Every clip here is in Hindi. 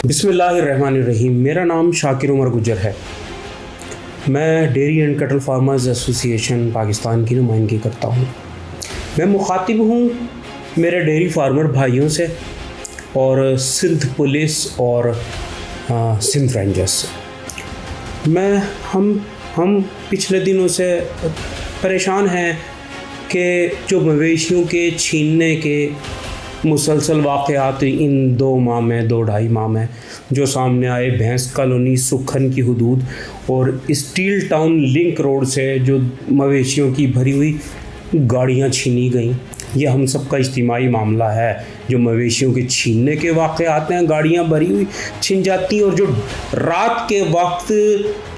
बिस्मिल्लाहिर्रहमानिर्रहीम। मेरा नाम शाकिर उमर गुजर है। मैं dairy and cattle farmers association Pakistan की नुमाइंदगी करता हूँ। मैं मुखातिब हूँ मेरे डेयरी फार्मर भाइयों से और सिंध पुलिस और सिंध रेंजर्स से। हम पिछले दिनों से परेशान हैं कि जो मवेशियों के छीनने के मुसलसल वाक़यात इन 2-2.5 माह में जो सामने आए, भैंस कॉलोनी सुखन की हदूद और स्टील टाउन लिंक रोड से जो मवेशियों की भरी हुई गाड़ियां छीनी गईं, ये हम सब का इज्तिमाई मामला है। जो मवेशियों के छीनने के वाक़यात हैं, गाड़ियां भरी हुई छीन जाती हैं, और जो रात के वक्त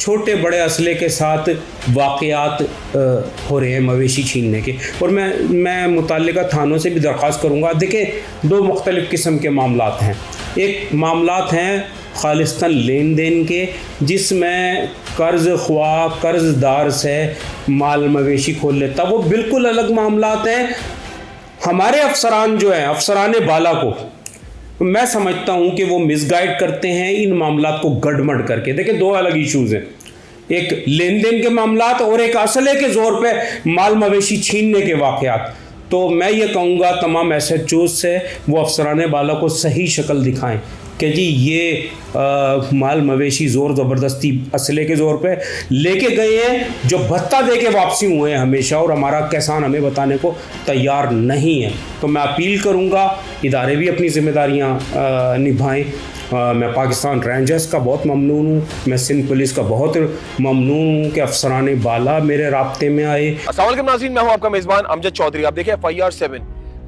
छोटे बड़े असले के साथ वाक़यात हो रहे हैं मवेशी छीनने के। और मैं मुतल्लिका थानों से भी दरख्वास्त करूँगा। देखिए, 2 मुख्तलिफ़ किस्म के मामलात हैं। एक मामलात हैं खालिस्तान लेन देन के, जिसमें कर्ज़दार से माल मवेशी खोल लेता, वो बिल्कुल अलग मामलात हैं। हमारे अफसरान जो हैं, अफसरान बाला को मैं समझता हूं कि वो मिसगाइड करते हैं इन मामलात को गड़मड़ करके। देखिए, 2 अलग इश्यूज़ हैं, एक लेन देन के मामलात और एक असले के ज़ोर पे माल मवेशी छीनने के वाक़यात। तो मैं ये कहूँगा तमाम SHOs से वो अफसरान बाला को सही शक्ल दिखाएं कि जी ये माल मवेशी ज़ोर ज़बरदस्ती असले के ज़ोर पे लेके गए हैं, जो भत्ता दे के वापसी हुए हैं हमेशा, और हमारा किसान हमें बताने को तैयार नहीं है। तो मैं अपील करूँगा इदारे भी अपनी ज़िम्मेदारियाँ निभाएं। मैं पाकिस्तान रेंजर्स का बहुत ममनून हूँ, मैं सिंध पुलिस का बहुत ममनून हूँ कि अफसरान बाला मेरे राब्ते में आए। अस्सलाम वालेकुम नाज़रीन, मैं हूँ आपका मेज़बान अमजद चौधरी। आप देखें FIR 7।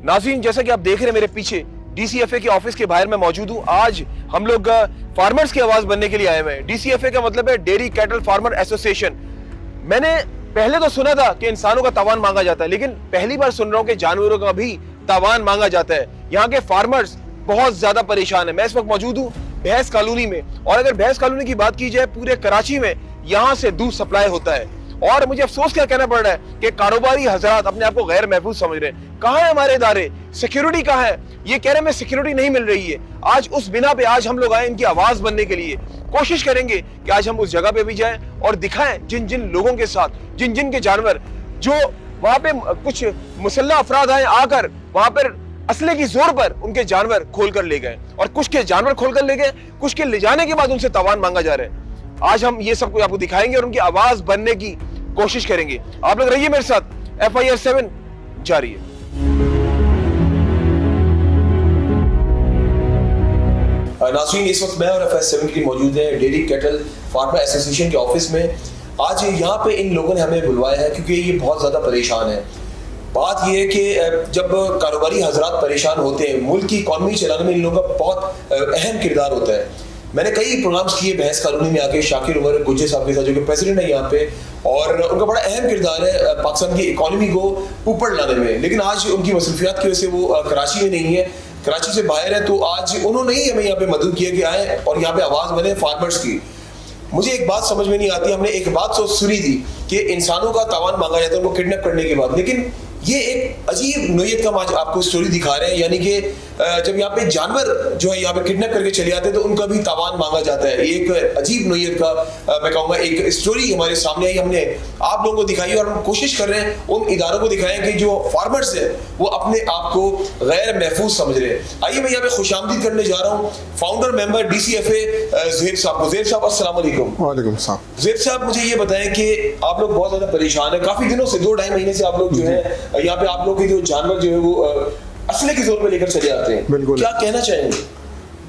नाज़रीन, जैसा कि आप देख रहे हैं मेरे पीछे DCFA के ऑफिस के बाहर मैं मौजूद हूँ। आज हम लोग फार्मर्स की आवाज़ बनने के लिए आए हुए हैं। DCFA का मतलब है डेयरी कैटल फार्मर एसोसिएशन। मैंने पहले तो सुना था कि इंसानों का तावान मांगा जाता है, लेकिन पहली बार सुन रहा हूँ कि जानवरों का भी तावान मांगा जाता है। यहाँ के फार्मर्स बहुत ज्यादा परेशान है। मैं इस वक्त मौजूद हूँ भैंस कॉलोनी में, और अगर भैंस कॉलोनी की बात की जाए, पूरे कराची में यहाँ से दूध सप्लाई होता है। और मुझे अफसोस क्या कहना पड़ रहा है कि कारोबारी हजरात अपने आप को गैर महफूज समझ रहे हैं। कहाँ है हमारे इदारे, सिक्योरिटी कहाँ है? ये कह रहे हैं हमें सिक्योरिटी नहीं मिल रही है। आज उस बिना पे आज हम लोग आए इनकी आवाज बनने के लिए। कोशिश करेंगे कि आज हम उस जगह पे भी जाएं और दिखाएं जिन जिन लोगों के साथ, जिन जिन के जानवर, जो वहां पे कुछ मुसल्ला अफराद आए आकर वहां पर असले की जोर पर उनके जानवर खोल कर ले गए, और कुछ के जानवर खोल कर ले गए, कुछ के ले जाने के बाद उनसे तावान मांगा जा रहा है। आज हम ये सब कुछ आपको दिखाएंगे और उनकी आवाज बनने की कोशिश करेंगे। आप लोग रहिए मेरे साथ। FIR 7 जारी है। नाज़रीन, इस वक्त मैं और FIR 7 की मौजूद है डेयरी कैटल फार्मर एसोसिएशन के ऑफिस में। आज यहाँ पे इन लोगों ने हमें बुलवाया है क्योंकि ये बहुत ज़्यादा परेशान है। बात यह है कि जब कारोबारी हजरात परेशान होते हैं, मुल्क की इकॉनमी चलाने में इन लोगों का बहुत अहम किरदार होता है। मैंने कई प्रोग्राम्स किए भैंस कॉलोनी में आके शाकिर उमर गुजर साहब के साथ, जो कि प्रेसिडेंट है यहाँ पे, और उनका बड़ा अहम किरदार है पाकिस्तान की इकॉनमी को ऊपर लाने में। लेकिन आज उनकी मसरूफियात की वजह से वो कराची में नहीं है, कराची से बाहर है। तो आज उन्होंने ही हमें यहाँ पे मदद किया कि आए और यहाँ पे आवाज़ बने फार्मर्स की। मुझे एक बात समझ में नहीं आती, हमने एक बात सुनी थी कि इंसानों का तावान मांगा जाता है उनको किडनैप करने के बाद, लेकिन ये एक अजीब नोयत का आज आपको स्टोरी दिखा रहे हैं। यानी कि जब यहाँ पे जानवर जो है यहाँ पे किडनैप करके चले आते हैं तो उनका भी तावान मांगा जाता है। एक अजीब नोयत का मैं कहूँगा एक स्टोरी हमारे सामने आई, हमने आप लोगों को दिखाई, और हम कोशिश कर रहे हैं उन इदारों को दिखाएं कि जो फार्मर्स हैं वो अपने आप को गैर महफूज समझ रहे हैं। आइए मैं यहाँ पे खुशामदीद करने जा रहा हूँ फाउंडर मेंबर DCFA ज़ुहैब साहब को। ज़ुहैब साहब अस्सलाम वालेकुम। वालेकुम सलाम। ज़ुहैब साहब, मुझे ये बताएं कि आप लोग बहुत ज्यादा परेशान है, काफी दिनों से 2-2.5 महीने से आप लोग जो है यहाँ पे आप लोग के जो जानवर जो है वो असले के जोर पे लेकर चले आते हैं। बिल्कुल। क्या कहना चाहेंगे?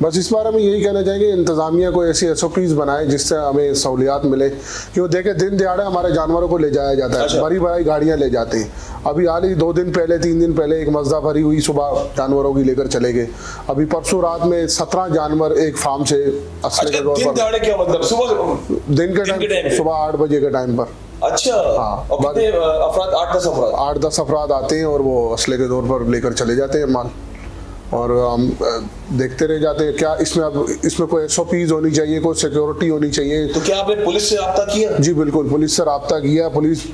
बस इस बारे में यही कहना चाहेंगे इंतज़ामिया को ऐसी SOPs बनाए जिससे हमें सहूलियात मिले। क्यों देखे, दिन दिहाड़े हमारे जानवरों को ले जाया जाता है। अच्छा। बड़ी बड़ी गाड़ियाँ ले जाती हैं। अभी हाल ही 2 दिन पहले 3 दिन पहले एक मज़दा भरी हुई सुबह जानवरों की लेकर चले गए। अभी परसों रात में 17 जानवर एक फार्म से असले के तौर पर, क्या मतलब सुबह दिन के टाइम, सुबह 8 बजे के टाइम पर। अच्छा। हाँ, और कितने अफराद? 8-10 अफराद आते हैं और वो असले के तौर पर लेकर चले जाते हैं माल, और हम देखते रह जाते हैं। क्या इसमें कोई SOPs होनी चाहिए, कोई सिक्योरिटी होनी चाहिए। तो क्या आपने पुलिस से रब्ता किया? जी बिल्कुल, पुलिस से रब्ता किया। पुलिस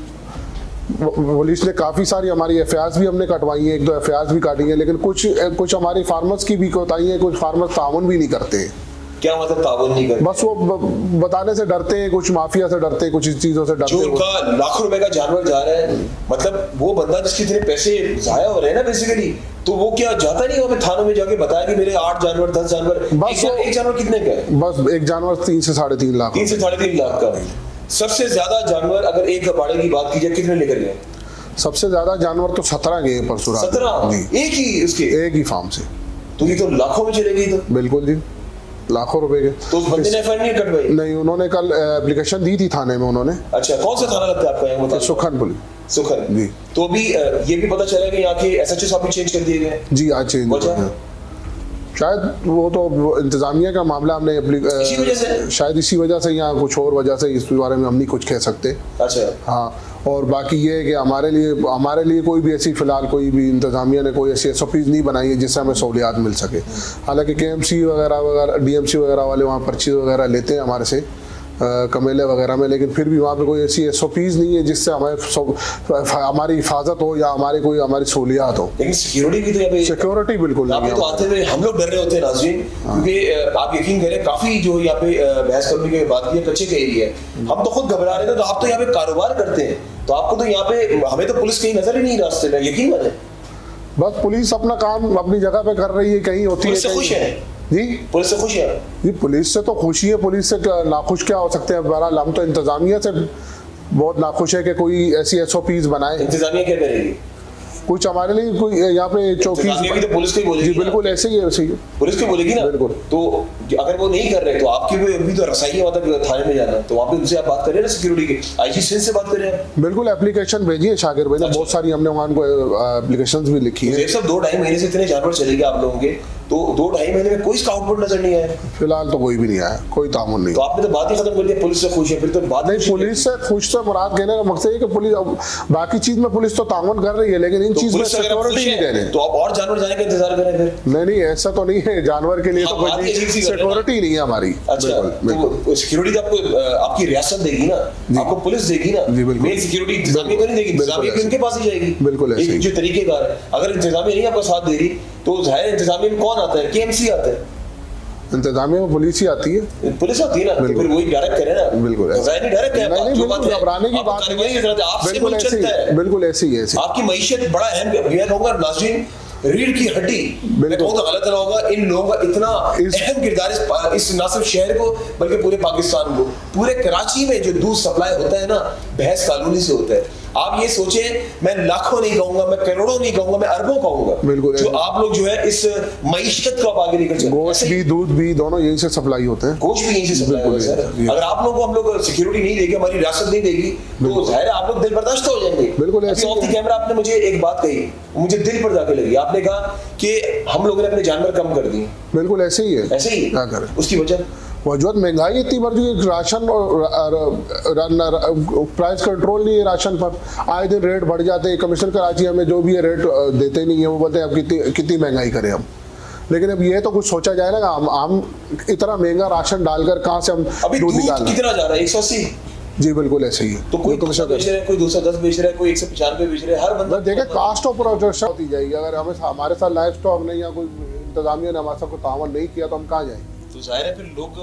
ने काफ़ी सारी हमारी FIRs भी हमने कटवाई हैं, 1-2 FIRs भी काटी हैं, लेकिन कुछ हमारे फार्मर्स की भी कोताही है, कुछ फार्मर्स ताउन भी नहीं करते हैं। क्या मतलब ताउन नहीं करते? बस वो बताने से डरते हैं, कुछ माफिया से डरते हैं, कुछ इस चीजों से डरते जो हैं। उनका लाखों रुपए का जानवर जा रहा है, मतलब वो बंदा जिसके इतने पैसे जाया हो रहे हैं ना बेसिकली, तो वो क्या जाता नहीं होगा थानों में जाके बताया कि मेरे 8 जानवर 10 जानवर, बस एक जानवर कितने का है? बस एक जानवर 3 से 3.5 लाख। 3 से 3.5 लाख का। सबसे ज्यादा जानवर अगर एक गपाड़े की बात की जाए कितने लेकर गए? सबसे ज्यादा जानवर तो 17 गए परसों रात। 17 एक ही उसके, एक ही फार्म से। तो ये तो लाखों में चले गई। तो बिल्कुल जी, लाखों रुपए के। तो उस बंदे ने एफआईआर नहीं कटवाई? नहीं, उन्होंने कल एप्लीकेशन दी थी थाने में उन्होंने। अच्छा, कौन सा थाना लगता है आपका यहाँ? सुखन पुलिस। सुखन जी। तो अभी ये भी पता चला कि यहाँ के एसएचओ साहब भी चेंज कर दिए गए? जी, आज चेंज हो गए। शायद वो तो इंतजामिया का मामला, हमने इसी वजह से, शायद इसी वजह से, या कुछ और वजह से, इस बारे में हम नहीं कुछ कह सकते। अच्छा हाँ, और बाकी ये है कि हमारे लिए कोई भी ऐसी फिलहाल कोई भी इंतजामिया ने कोई ऐसी SOPs नहीं बनाई है जिससे हमें सहूलियात मिल सके। हालांकि KMC वगैरह DMC वगैरह वाले वहाँ पर्ची वगैरह लेते हैं हमारे से कमेले वगैरह में, लेकिन फिर भी वहाँ पे कोई ऐसी SOPs नहीं है जिससे हमारी हिफाजत हो या हमारी सहूलियात हो। लेकिन सिक्योरिटी भी तो यहाँ पे, सिक्योरिटी बिल्कुल नहीं है। तो आते हुए हम लोग डर रहे होते हैं नाज़रीन, क्योंकि आप यकीन करें काफी जो यहाँ पे बहस करने की बात की कच्चे का एरिया है, हम तो खुद घबरा रहे थे। तो आप तो यहाँ पे कारोबार करते हैं, तो आपको तो यहाँ पे, हमें तो पुलिस कहीं नजर ही नहीं रास्ते में, यकीन माने। बस पुलिस अपना काम अपनी जगह पे कर रही है, कहीं होती है। पुलिस से खुश है जी? पुलिस से खुश है जी, पुलिस से तो खुशी है। पुलिस से नाखुश क्या हो सकते हैं? बहरहाल हम तो इंतजामिया से बहुत नाखुश है कि कोई ऐसी SOPs बनाए। इंतजामिया क्या करेगी? कुछ हमारे लिए कोई यहाँ पे चौकी तो पुलिस की बोलेगी? जी बिल्कुल, ऐसे ही है, वैसे ही पुलिस की बोलेगी ना। बिल्कुल। तो अगर वो नहीं कर रहे तो आपकी भी तो रसाई है, मतलब थाने में जाना, तो वहाँ पे उनसे आप बात करें ना, सिक्योरिटी की IG सिंध से बात करें। बिल्कुल, एप्लीकेशन भेजी है शाकिर भाई ने। बहुत सारी हमने वहाँ को एप्लीकेशंस भी लिखी है। सब 2-2.5 महीने से इतने जानवर चले गए आप लोगों के, तो 2-2.5 महीने में कोई आउटपुट नजर नहीं आया? फिलहाल तो कोई भी नहीं आया, कोई तामुन नहीं। तो आपने तो बात ही खत्म कर दी, पुलिस से खुश है, फिर तो बात नहीं। पुलिस से खुश से मुराद कहने का मकसद है कि पुलिस बाकी चीज में पुलिस तो तामुन कर रही है, लेकिन इन चीज में सिक्योरिटी नहीं दे रही। तो आप और जानवर जाने का इंतजार करें फिर? नहीं, ऐसा तो नहीं है। जानवर के लिए तो कोई सिक्योरिटी नहीं है हमारी। अच्छा, तो सिक्योरिटी आपको आपकी रियासत देगी ना, आपको पुलिस देगी ना, मेन सिक्योरिटी इंतजामिया को नहीं देगी, इंतजामिया उनके पास ही जाएगी। बिल्कुल ऐसे ही जो तरीकेकार है। अगर इंतजामिया नहीं आपका साथ दे रही तो जाहिर इंतजामिया में कौन आता है? KMC आता है। इंतजामिया में पुलिस ही आती है। पुलिस आती है ना, तो फिर वही डायरेक्ट करे ना। बिल्कुल डायरेक्ट है। नहीं, घबराने की बात नहीं। बिल्कुल ऐसे ही है। आपकी मईशत बड़ा अहम, मैं कहूँगा नाज़रीन, रीढ़ की हड्डी, मैं कहूँगा गलत ना होगा, इन लोगों का इतना अहम किरदार इस ना सिर्फ शहर को बल्कि पूरे पाकिस्तान को, पूरे कराची में जो दूध सप्लाई होता है ना, बहस कॉलोनी से होता है। आप ये सोचे, मैं लाखों नहीं कहूंगा, मैं करोड़ों नहीं कहूंगा, मैं अरबों कहूंगा, बिल्कुल, जो आप लोग जो है इस मईशत को आप आगे लेकर चलते हैं। गोश्त भी दूध भी दोनों यहीं से सप्लाई होते हैं। गोश्त भी यहीं से सप्लाई होता है सर। अगर आप लोगों को हम लोग सिक्योरिटी नहीं देगी, हमारी रियासत नहीं देगी, तो जाहिर है आप लोग दिल बर्दाश्त हो जाएंगे। बिल्कुल। ऑफ द कैमरा आपने मुझे एक बात कही, मुझे दिल पर जाके लगी। आपने कहा कि हम लोगों ने अपने जानवर कम कर दिए। बिल्कुल ऐसे ही है। ऐसे ही क्या करें? उसकी वजह वजूद महंगाई इतनी बढ़ चुकी है, राशन और प्राइस कंट्रोल नहीं है राशन पर। आए दिन रेट बढ़ जाते हैं। कमिश्नर कराची हमें जो भी है रेट देते नहीं है, वो बोलते हैं अब कितनी महंगाई करें हम। लेकिन अब ये तो कुछ सोचा जाए ना, हम इतना महंगा राशन डालकर कहाँ से हम दूध निकालें? कितना जा रहा है? 180। जी बिल्कुल ऐसे ही है। तो कोई 200 बेच रहा है, कोई 210 बेच रहा है, कोई 195 बेच रहा है, हर बंदा देखे कास्ट ऑफ प्रोडक्शन होती जाएगी। अगर हमारे साथ लाइफ स्टॉक नहीं या कोई इंतजामिया ने हमारे साथ कोई तावन नहीं किया तो हम कहाँ जाएंगे? तो जाहिर है फिर लोग,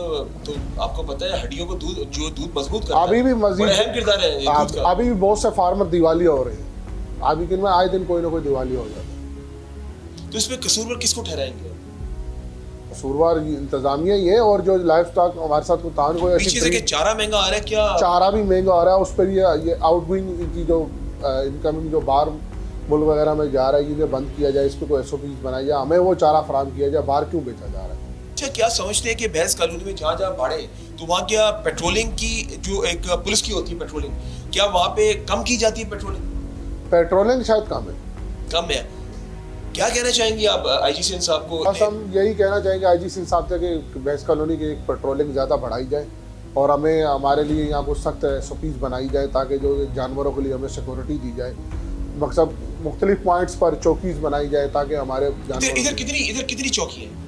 तो आपको पता है हड्डियों को जो दूध मजबूत करता है, अभी भी मजीद अहम किरदार है दूध का। अभी भी बहुत से फार्मर दिवाली हो रहे हैं। अभी दिन में आए दिन कोई ना कोई दिवाली हो जाता है। तो इसमें कसूरवार किसको ठहराएंगे? कसूरवार इंतजामिया ही है, और जो लाइफ स्टॉक हमारे साथ तावन को पीछे से चारा महंगा आ रहा है, क्या चारा भी महंगा आ रहा है, उस पर ये आउटगोइंग की जो इनकमिंग जो बाहर मुल्क वगैरह में जा रहा है, इन्हें बंद किया जाए, इस पर कोई SOPs बनाई जाए, हमें वो चारा फराहम किया जाए। बाहर क्यों बेचा जा रहा है? अच्छा, क्या समझते हैं कि बहस कॉलोनी में जहाँ जहाँ बढ़े तो वहाँ क्या पेट्रोलिंग की जो एक पुलिस की होती है पेट्रोलिंग, क्या वहाँ पे कम की जाती है पेट्रोलिंग? पेट्रोलिंग शायद कम है। क्या कहना चाहेंगे आप IG सिंध साहब को? बस हम यही कहना चाहेंगे IG सिंध साहब से कि बहस कॉलोनी की एक पेट्रोलिंग ज़्यादा बढ़ाई जाए, और हमें हमारे लिए यहाँ कुछ सख्त SOPs बनाई जाए, ताकि जो जानवरों के लिए हमें सिक्योरिटी दी जाए। मकसद मुख्तलिफ पॉइंट्स पर चौकीज बनाई जाए ताकि हमारे इधर कितनी चौकी है?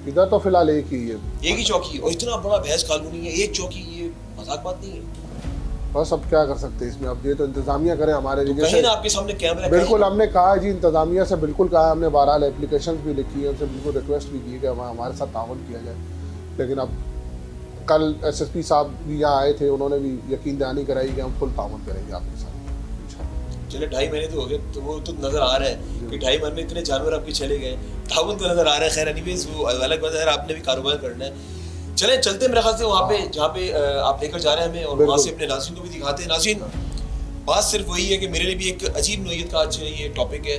इधर तो फिलहाल एक ही है। एक ही चौकी है, और इतना बड़ा बहस कॉलोनी है, एक चौकी, ये मजाक बात नहीं है। बस अब क्या कर सकते हैं इसमें? अब ये तो इंतजामिया करे हमारे लिए। कहीं ना आपके सामने कैमरा, बिल्कुल हमने कहा जी, इंतजामिया से बिल्कुल कहा, हमने बहरहाल एप्लीकेशन भी लिखी है, उनसे बिल्कुल रिक्वेस्ट भी की है कि हमारे साथ ताउन किया जाए। लेकिन अब कल SSP साहब भी यहाँ आए थे, उन्होंने भी यकीन दहानी कराई कि हम फुल ताउन करेंगे आपके साथ। चले 2.5 महीने तो हो गए, तो वो तो नजर आ रहा है कि 2.5 महीने में इतने जानवर आपके चले गए, ताउन तो नजर आ रहा है। खैर एनीवेज वो अलग बात है, आपने भी कारोबार करना है। चले चलते मेरे ख्याल से वहाँ पे जहाँ पे आप लेकर जा रहे हैं हमें, और वहाँ से अपने नाज़रीन को भी दिखाते हैं। नाज़रीन, बात सिर्फ वही है कि मेरे लिए भी एक अजीब नोयत का आज ये टॉपिक है।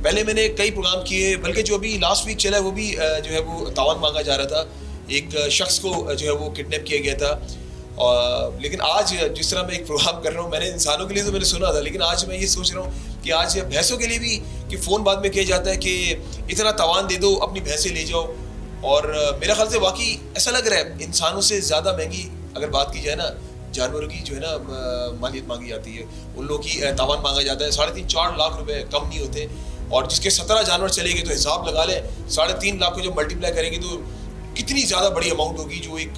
पहले मैंने कई प्रोग्राम किए, बल्कि जो अभी लास्ट वीक चला है वो भी जो है वो तावन मांगा जा रहा था। एक शख्स को जो है वो किडनैप किया गया था। लेकिन आज जिस तरह मैं एक प्रोग्राम कर रहा हूँ, मैंने इंसानों के लिए तो मैंने सुना था, लेकिन आज मैं ये सोच रहा हूँ कि आज भैंसों के लिए भी कि फ़ोन बाद में किया जाता है कि इतना तावान दे दो, अपनी भैंसें ले जाओ। और मेरा ख्याल से वाकई ऐसा लग रहा है इंसानों से ज़्यादा महंगी अगर बात की जाए ना, जानवरों की जो है ना मालियत मांगी जाती है। उन लोगों की तावान मांगा जाता है 3.5-4 लाख रुपए, कम नहीं होते। और जिसके 17 जानवर चले गए तो हिसाब लगा लें, 3.5 लाख को जब मल्टीप्लाई करेंगे तो कितनी ज़्यादा बड़ी अमाउंट होगी, जो एक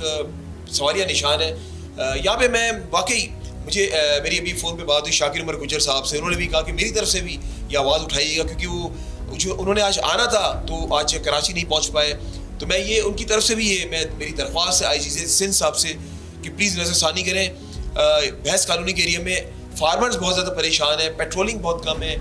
सवालिया निशान है। यहाँ पे मैं वाकई मुझे मेरी अभी फ़ोन पे बात हुई शाकिर उमर गुज्जर साहब से, उन्होंने भी कहा कि मेरी तरफ से भी ये आवाज़ उठाइएगा, क्योंकि वो जो उन्होंने आज आना था तो आज कराची नहीं पहुँच पाए। तो मैं ये उनकी तरफ से भी ये मेरी दरख्वास्त है IGZ सिंध साहब से कि प्लीज़ नज़रसानी करें। भैंस कॉलोनी के एरिया में फार्मर्स बहुत ज़्यादा परेशान है, पेट्रोलिंग बहुत कम है।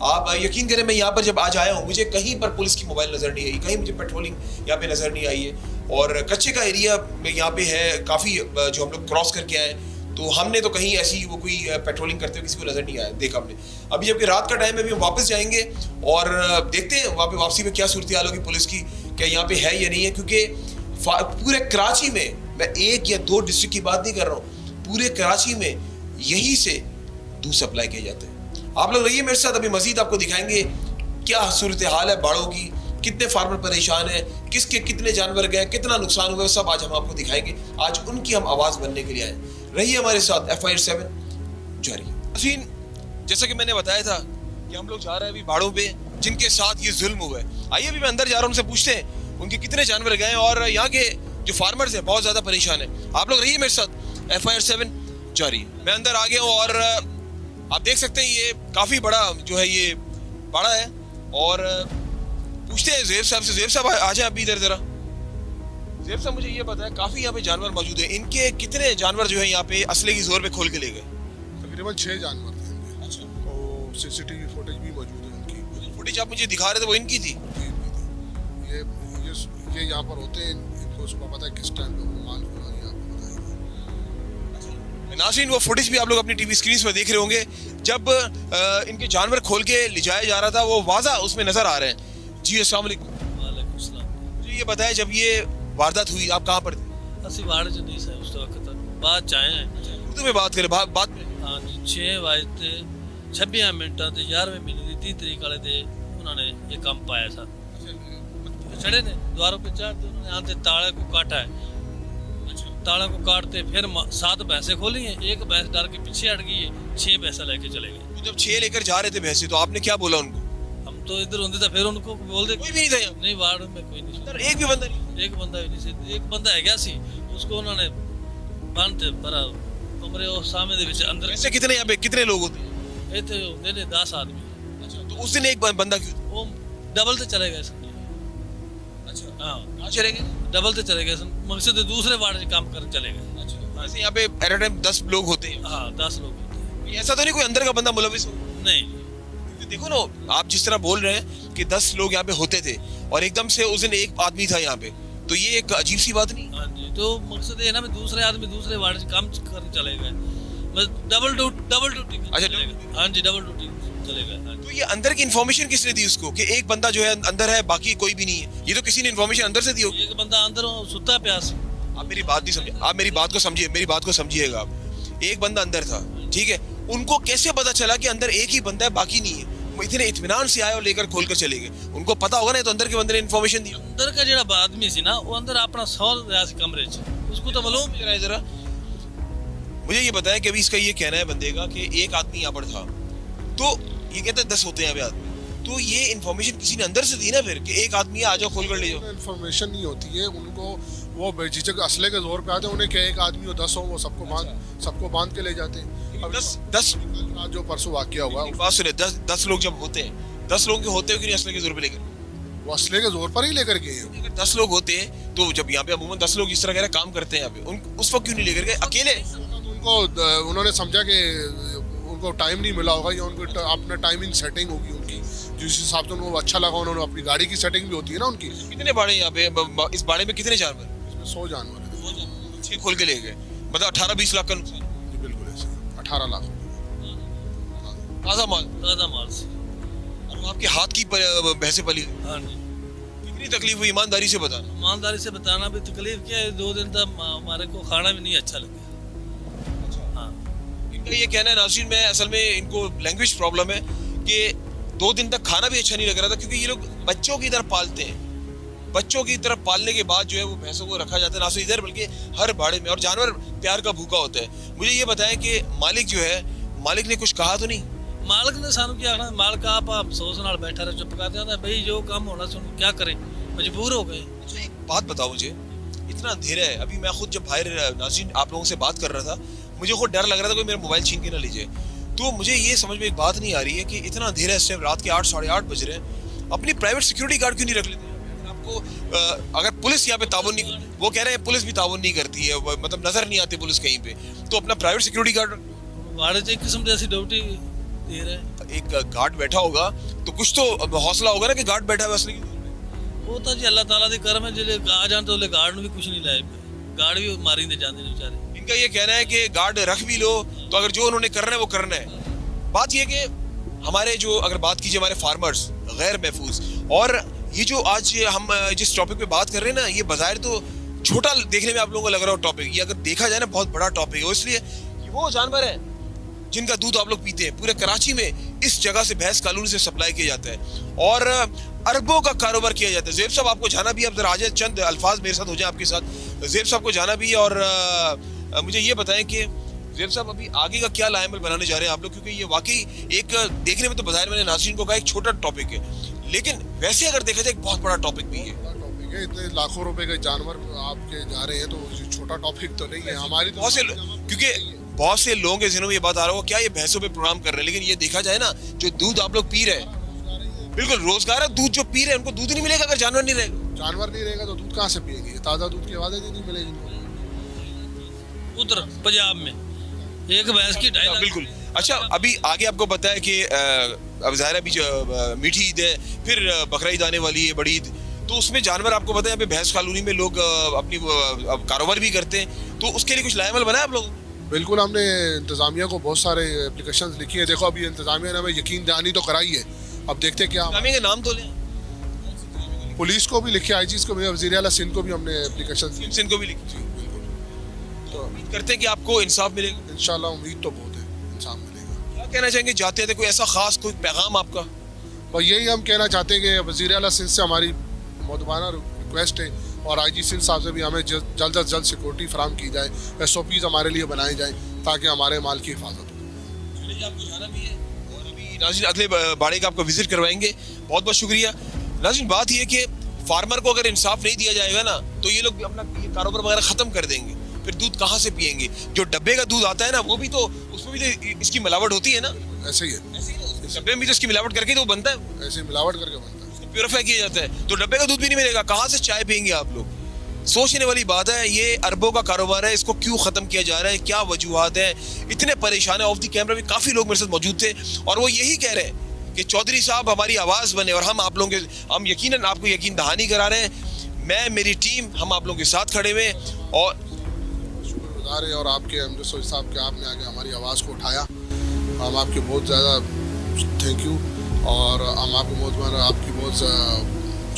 आप यकीन करें, मैं यहाँ पर जब आज आया हूँ मुझे कहीं पर पुलिस की मोबाइल नज़र नहीं आई, कहीं मुझे पेट्रोलिंग यहाँ पे नज़र नहीं आई है। और कच्चे का एरिया यहाँ पे है काफ़ी, जो हम लोग क्रॉस करके आए, तो हमने तो कहीं ऐसी वो कोई पेट्रोलिंग करते हुए किसी को नज़र नहीं आया, देखा हमने। अभी जबकि रात का टाइम है, अभी हम वापस जाएंगे और देखते हैं वहाँ पे वापसी में क्या सूरत हाल होगी पुलिस की, क्या यहाँ पे है या नहीं है। क्योंकि पूरे कराची में, मैं 1 या 2 डिस्ट्रिक्ट की बात नहीं कर रहा हूँ, पूरे कराची में यहीं से दूध सप्लाई किए जाते हैं। आप लोग रहिए मेरे साथ, अभी मजीद आपको दिखाएंगे क्या सूरत हाल है बाड़ों की, कितने फार्मर परेशान हैं, किसके कितने जानवर गए, कितना नुकसान हुआ, सब आज हम आपको दिखाएंगे। आज उनकी हम आवाज़ बनने के लिए आए। रहिए हमारे साथ, FIR 7 जारी। असीन, जैसा कि मैंने बताया था कि हम लोग जा रहे हैं अभी बाड़ों पे जिनके साथ ये जुल्म हुआ है। आइए अभी मैं अंदर जा रहा हूँ, उनसे पूछते हैं उनके कितने जानवर गए और यहाँ के जो फार्मर्स हैं बहुत ज़्यादा परेशान है। आप लोग रहिए मेरे साथ, FIR 7 जारी। मैं अंदर आ गया हूँ और आप देख सकते हैं ये काफ़ी बड़ा जो है ये बाड़ा है। और पूछते हैं ज़ेब साहब से। ज़ेब साहब आ जाए अभी इधर ज़रा। ज़ेब साहब, मुझे ये पता है काफ़ी यहाँ पे जानवर मौजूद है, इनके कितने जानवर जो है यहाँ पे असले की जोर पे खोल के ले गए? तकरीबन 6 जानवर थे। अच्छा। और CCTV फुटेज भी मौजूद है उनकी। फुटेज आप मुझे दिखा रहे थे वो इनकी थी? ये यहाँ पर होते हैं, इनको सुबह पता है किस टाइम पे वो माल हुआ, यहाँ पर बताएंगे। नाज़रीन, वो फुटेज भी आप लोग अपनी TV स्क्रीन पर देख रहे होंगे। जब इनके जानवर खोल के ले जाया जा रहा था वो वाज़ा उसमें नज़र आ रहे हैं। जी अस्सलाम वालेकुम। वालेकुम सलाम। मुझे ये बताया, जब ये वारदात हुई आप कहाँ पर थे? ਅਸੀਂ ਵਾੜ ਚ ਨਹੀਂ ਸੀ ਉਸ ਵਕਤ, ਬਾਅਦ ਚ ਆਏ ਹਾਂ। उर्दू में बात करें बाद में। ਹਾਂ ਜੀ 6 ਵਜੇ ਤੇ 26 ਮਿੰਟਾਂ ਤੇ 11ਵੇਂ ਮਹੀਨੇ ਦੀ 30 ਤਰੀਕ ਵਾਲੇ ਦੇ ਉਹਨਾਂ ਨੇ ਇਹ ਕੰਮ ਪਾਇਆ ਸਾ। चढ़े ने द्वारों पे चढ़ते, उन्होंने यहाँ से ताले को काटा है। ताले को काटते फिर 7 भैंसें खोली हैं, एक भैंस डर के पीछे हट गई है, 6 भैंसा लेके चले गए। तो जब 6 लेकर जा रहे थे भैंसे, तो आपने क्या बोला उनको? हम तो इधर होते थे, फिर उनको बोल दे। कोई भी नहीं था यहाँ? नहीं, वार्ड में कोई नहीं, एक भी बंदा नहीं? एक बंदा भी नहीं सी। एक बंदा है गया सी, उसको उन्होंने बंद पर कमरे और सामने दे विच अंदर। वैसे कितने यहाँ पे कितने लोग होते हैं? ये तो होते ने 10 आदमी। अच्छा, तो उस दिन एक बंदा क्यों? वो डबल से चले गए सन। अच्छा, हाँ, कहाँ चले गए? डबल से चले गए सन, मकसद है दूसरे वार्ड से काम कर चले गए। अच्छा, वैसे यहाँ पे एट अ टाइम 10 लोग होते हैं? हाँ, 10 लोग होते हैं। ऐसा तो नहीं कोई अंदर का बंदा मुलविस हो? नहीं, देखो ना, आप जिस तरह बोल रहे हैं कि 10 लोग यहाँ पे होते थे और एकदम से उस दिन एक आदमी था यहाँ पे, तो ये एक अजीब सी बात नहीं? हाँ जी, तो मकसद ये है ना, दूसरे आदमी दूसरे वार्ड से काम कर चले गए, बस डबल ड्यूटी। अच्छा, चले गए। हाँ जी, डबल ड्यूटी चले गए। हाँ तो ये अंदर की इन्फॉर्मेशन किसने दी उसको कि एक बंदा जो है अंदर है, बाकी कोई भी नहीं है? ये तो किसी ने इन्फॉर्मेशन अंदर से दी होगी। जी, एक बंदा अंदर सुता प्यास। आप मेरी बात नहीं समझे, आप मेरी बात को समझिए, मेरी बात को समझिएगा आप। एक बंदा अंदर था, ठीक है, उनको कैसे पता चला कि अंदर एक ही बंदा है बाकी नहीं है? इतने इत्मीनान से आए और लेकर खोल कर चले गए, उनको पता होगा ना, तो अंदर के बंदे ने इन्फॉर्मेशन दी। अंदर का जो आदमी सी ना, वो अंदर अपना सवाल रहा सी कमरे च, उसको तो मालूम नहीं रहा। जरा मुझे ये बताया कि अभी इसका ये कहना है बंदे का कि एक आदमी यहाँ पर था, तो ये कहते हैं 10 होते हैं यहाँ पे आदमी, तो ये इन्फॉर्मेशन किसी ने अंदर से दी ना फिर कि एक आदमी है, आ जाओ खोल कर ले जाओ। इन्फॉर्मेशन नहीं होती है उनको, वो बेझिझक असले के जोर पे आते हैं, उन्हें क्या एक आदमी हो 10 हो, वो सबको बांध के ले जाते हैं। अब 10 जो परसों वाकया हुआ, बात सुने, 10 लोग जब होते हैं, 10 लोगों के होते हो कि नहीं असले के जोर पे लेकर? वो असले के जोर पर ही लेकर गए हैं। अगर 10 लोग होते हैं तो जब यहाँ पे अमूमन 10 लोग इस तरह का काम करते हैं यहाँ पे, उस वक्त क्यों नहीं लेकर गए अकेले? उनको उन्होंने समझा कि उनको टाइम नहीं मिला होगा या उनको अपना टाइमिंग सेटिंग होगी उनकी, जिस हिसाब से उनको अच्छा लगा। उन्होंने अपनी गाड़ी की सेटिंग भी होती है ना उनकी। कितने बाड़े यहाँ पे, इस बाड़े में कितने जानवर? इसमें 100 जानवर है। 6 खोल के ले गए, मतलब 18-20 लाख का नुकसान। जी बिल्कुल ऐसे 18 लाख ताज़ा माल से। और वो आपके हाथ की भैंसे पली। हाँ जी। कितनी तकलीफ हुई ईमानदारी से बताना? ईमानदारी से बताना भी तकलीफ क्या है, 2 दिन तक हमारे को खाना भी नहीं अच्छा लगा। हाँ, इनका ये कहना है नाज़रीन, मैं असल में इनको लैंग्वेज प्रॉब्लम है कि 2 दिन तक खाना भी अच्छा नहीं लग रहा था, क्योंकि ये लोग बच्चों की तरफ पालते हैं। बच्चों की तरफ पालने के बाद जो है वो भैंसों को रखा जाता है, ना सिर्फ इधर बल्कि हर बाड़े में। और जानवर प्यार का भूखा होता है। मुझे ये बताएं कि मालिक जो है, मालिक ने कुछ कहा तो नहीं? मालिक ने सानू क्या कहना, मालिक आप अफसोस नाल बैठा रहे, चुप कर दिया भाई, जो काम होना सुन क्या करें, मजबूर हो गए। अच्छा एक बात बताओ मुझे, इतना अंधेरा है, अभी मैं खुद जब बाहर नाज़रीन आप लोगों से बात कर रहा था, मुझे खुद डर लग रहा था कोई मेरा मोबाइल छीन के ना ले जाए। तो मुझे ये समझ में एक बात नहीं आ रही है कि इतना अंधेरा है, इस टाइम रात के 8 साढ़े 8 बज रहे हैं, अपनी प्राइवेट सिक्योरिटी गार्ड क्यों नहीं रख लेते? आपको अगर पुलिस यहाँ पे ताउन नहीं, वो कह रहे हैं पुलिस भी ताउन नहीं करती है, मतलब नजर नहीं आती पुलिस कहीं पे, तो अपना प्राइवेट सिक्योरिटी गार्ड वाड़े एक किस्म जैसी ड्यूटी दे रहे हैं। एक गार्ड बैठा होगा तो कुछ तो हौसला होगा ना कि गार्ड बैठा है असली। वो तो जी अल्लाह ताला दी करम है, जिले आ जान तो गार्ड भी कुछ नहीं लाए, गार्ड भी मारी दे जाते बेचारे। इनका ये कहना है कि गार्ड रख भी लो तो अगर जो उन्होंने करना है वो करना है। बात ये कि हमारे जो अगर बात कीजिए हमारे फार्मर्स गैर महफूज, और ये जो आज हम जिस टॉपिक पे बात कर रहे हैं ना, ये बाज़ाहिर तो छोटा देखने में आप लोगों को लग रहा हो टॉपिक, ये अगर देखा जाए ना बहुत बड़ा टॉपिक है। इसलिए कि वो जानवर है जिनका दूध आप लोग पीते हैं, पूरे कराची में इस जगह से भैंस कानून से सप्लाई किया जाता है और अरबों का कारोबार किया जाता है। ज़ेब साहब आपको जाना भी है, अब जरा आ जाए, चंद अल्फाज मेरे साथ हो जाए आपके साथ। ज़ेब साहब को जाना भी है और मुझे ये बताएं कि ज़ेब साहब अभी आगे का क्या लाएमल बनाने जा रहे हैं आप लोग, क्योंकि ये वाकई एक देखने में तो बाज़ाहिर मैंने नाज़रीन को कहा एक छोटा टॉपिक है, लेकिन वैसे अगर देखा जाए एक बहुत बड़ा टॉपिक भी है। इतने लाखों रुपए के जानवर आपके जा रहे हैं तो छोटा टॉपिक तो नहीं है हमारी। बहुत से क्योंकि बहुत से लोगों के ज़हनों में ये बात आ रहा होगा क्या ये भैंसों पे प्रोग्राम कर रहे हैं, लेकिन ये देखा जाए ना जो दूध आप लोग पी रहे हैं, बिल्कुल रोजगार है। दूध जो पी रहे हैं उनको दूध नहीं मिलेगा अगर जानवर नहीं रहेगा। जानवर नहीं रहेगा तो दूध कहाँ से पिएंगे? ताज़ा दूध के वादे नहीं मिलेगी उधर पंजाब में एक भैंस की 2.5 लाख। बिल्कुल। अच्छा अभी आगे आपको पता है कि अब ज़ाहिर अभी मीठी ईद है, फिर बकरा ईद आने वाली है, बड़ी ईद, तो उसमें जानवर आपको पता है यहाँ पे भैंस कॉलोनी में लोग अपनी कारोबार भी करते हैं, तो उसके लिए कुछ लाएमल बनाया आप लोग? बिल्कुल, हमने इंतजामिया को बहुत सारे एप्लीकेशन लिखी है। देखो अभी इंतजामिया ने हमें यकीन दहानी तो कराई है, अब देखते क्या। के नाम तो लें, पुलिस को भी लिखे, आईजी को भी, वज़ीर आला सिंध को भी हमने एप्लीकेशन सिंध को भी लिखी। बिल्कुल, तो उम्मीद करते हैं कि आपको इंसाफ मिलेगा। इंशाल्लाह उम्मीद तो बहुत है इंसाफ मिलेगा। क्या कहना चाहेंगे जाते थे, कोई ऐसा खास कोई पैगाम आपका? और यही हम कहना चाहते हैं कि वज़ीर आला सिंध से हमारी मौदबाना रिक्वेस्ट है और आईजी सिंध साहब से भी हमें जल्द अज जल्द सिक्योरिटी फराम की जाए, SOPs हमारे लिए बनाए जाएँ ताकि हमारे माल की हिफाजत हो। आपको जाना भी है और अभी नाज़रीन अगले बाड़े का आपको विजिट करवाएंगे। बहुत बहुत शुक्रिया नाज़रीन। बात यह है कि फार्मर को अगर इंसाफ नहीं दिया जाएगा ना तो ये लोग अपना ये कारोबार वगैरह ख़त्म कर देंगे, फिर दूध कहाँ से पियेंगे? जो डब्बे का दूध आता है ना वो भी तो उसमें भी तो इसकी मिलावट होती है ना। ऐसे ही है, डब्बे में भी तो इसकी मिलावट करके तो बनता है, ऐसे मिलावट करके बनता है, प्योरीफाई किया जाता है, तो डब्बे का दूध भी नहीं मिलेगा, कहाँ से चाय पियेंगे आप लोग? सोचने वाली बात है। ये अरबों का कारोबार है, इसको क्यों ख़त्म किया जा रहा है, क्या वजूहात है? इतने परेशान है। ऑफ द कैमरा भी काफ़ी लोग मेरे साथ मौजूद थे और वो यही कह रहे हैं कि चौधरी साहब हमारी आवाज़ बने, और हम आप लोगों के हम यकीनन आपको यकीन दहानी करा रहे हैं। मैं, मेरी टीम, हम आप लोगों के साथ खड़े हुए और शुक्रगुजार है। और आपके अमजद साहब के आपने आगे हमारी आवाज़ को उठाया, हम आपके बहुत ज़्यादा थैंक यू और हम आपकी बहुत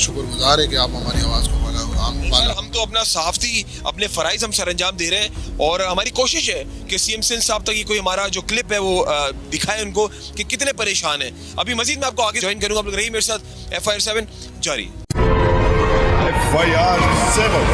शुक्रगुजार है कि आप हमारी आवाज़ को हम तो अपना सहाफ़ती अपने फ़राइज़ हम सर अंजाम दे रहे हैं और हमारी कोशिश है कि CM सिंध साहब तक ये कोई हमारा जो क्लिप है वो दिखाए उनको कि कितने परेशान हैं। अभी मज़ीद मैं आपको आगे ज्वाइन करूँगा, आप लोग रहिए मेरे साथ। FIR 7 जारी। FIR 7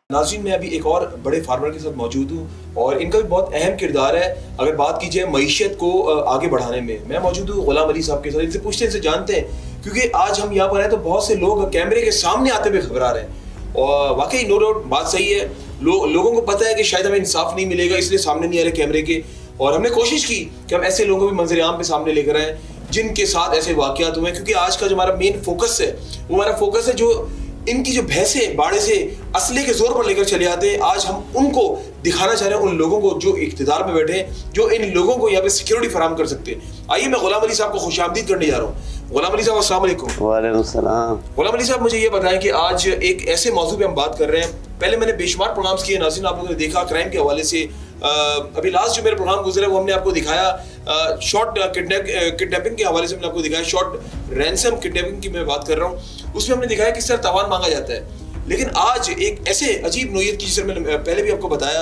नाज़रीन मैं अभी एक और बड़े फार्मर के साथ मौजूद हूँ और इनका भी बहुत अहम किरदार है अगर बात की जाए मईशत को आगे बढ़ाने में। मैं मौजूद हूँ गुलाम अली साहब के साथ, इनसे पूछते हैं, इनसे जानते हैं, क्योंकि आज हम यहाँ पर आए तो बहुत से लोग कैमरे के सामने आते हुए घबरा रहे हैं और वाकई नो डाउट बात सही है। लोगों को पता है कि शायद हमें इंसाफ नहीं मिलेगा, इसलिए सामने नहीं आ रहे कैमरे के, और हमने कोशिश की कि हम ऐसे लोगों को भी मंजर आम पे सामने लेकर आए जिनके साथ ऐसे वाकयात हुए, क्योंकि आज का जो हमारा मेन फोकस है वो हमारा फोकस है जो इनकी जो भैंसे बाड़े से असले के जोर पर लेकर चले आते हैं। आज हम उनको दिखाना चाह रहे हैं, उन लोगों को जो इख्तिदार में बैठे हैं, जो इन लोगों को यहाँ पे सिक्योरिटी फराहम कर सकते हैं। आइए मैं गुलाम अली साहब को खुशामदीद करने जा रहा हूँ। गुलाम अली साहब अस्सलाम वालेकुम। वालेकुम सलाम। गुलाम अली साहब मुझे ये बताएं कि आज एक ऐसे मौजू पे हम बात कर रहे हैं। पहले मैंने बेशुमार प्रोग्राम्स किए नाज़रीन, आप लोगों ने देखा क्राइम के हवाले से। अभी लास्ट जो मेरा प्रोग्राम गुजरा वो हमने आपको दिखाया शॉर्ट किडनैपिंग के हवाले से, हमने आपको दिखाया शॉर्ट रैंसम किडनैपिंग की मैं बात कर रहा हूँ। उसमें हमने दिखाया किस तरह तावान मांगा जाता है। लेकिन आज एक ऐसे अजीब नोयत की, जिससे मैंने पहले भी आपको बताया,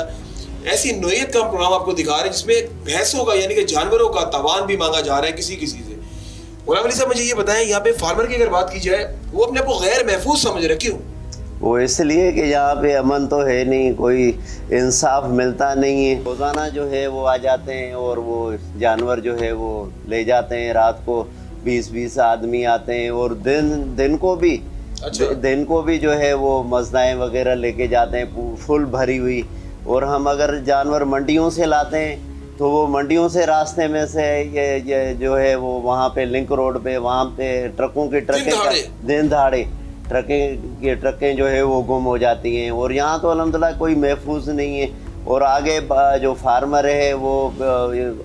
ऐसी नोयत का हम प्रोग्राम आपको दिखा रहे हैं जिसमें भैंसों का यानी कि जानवरों का तावान भी मांगा जा रहा है किसी से। गुलाम अली साहब मुझे ये बताएं, यहाँ पे फार्मर की अगर बात की जाए वो अपने आप को गैर महफूज समझ रहे, क्यों? वो इसलिए कि यहाँ पे अमन तो है नहीं, कोई इंसाफ मिलता नहीं है। रोज़ाना जो है वो आ जाते हैं और वो जानवर जो है वो ले जाते हैं। रात को 20-20 आदमी आते हैं और दिन को भी दिन को भी जो है वो मजदाएँ वगैरह लेके जाते हैं फुल भरी हुई। और हम अगर जानवर मंडियों से लाते हैं तो वो मंडियों से रास्ते में से ये जो है वो वहाँ पे लिंक रोड पे वहाँ पे ट्रकों की ट्रकें दिन दहाड़े ट्रकें जो है वो गुम हो जाती हैं। और यहाँ तो अल्हम्दुलिल्लाह कोई महफूज नहीं है। और आगे जो फार्मर है वो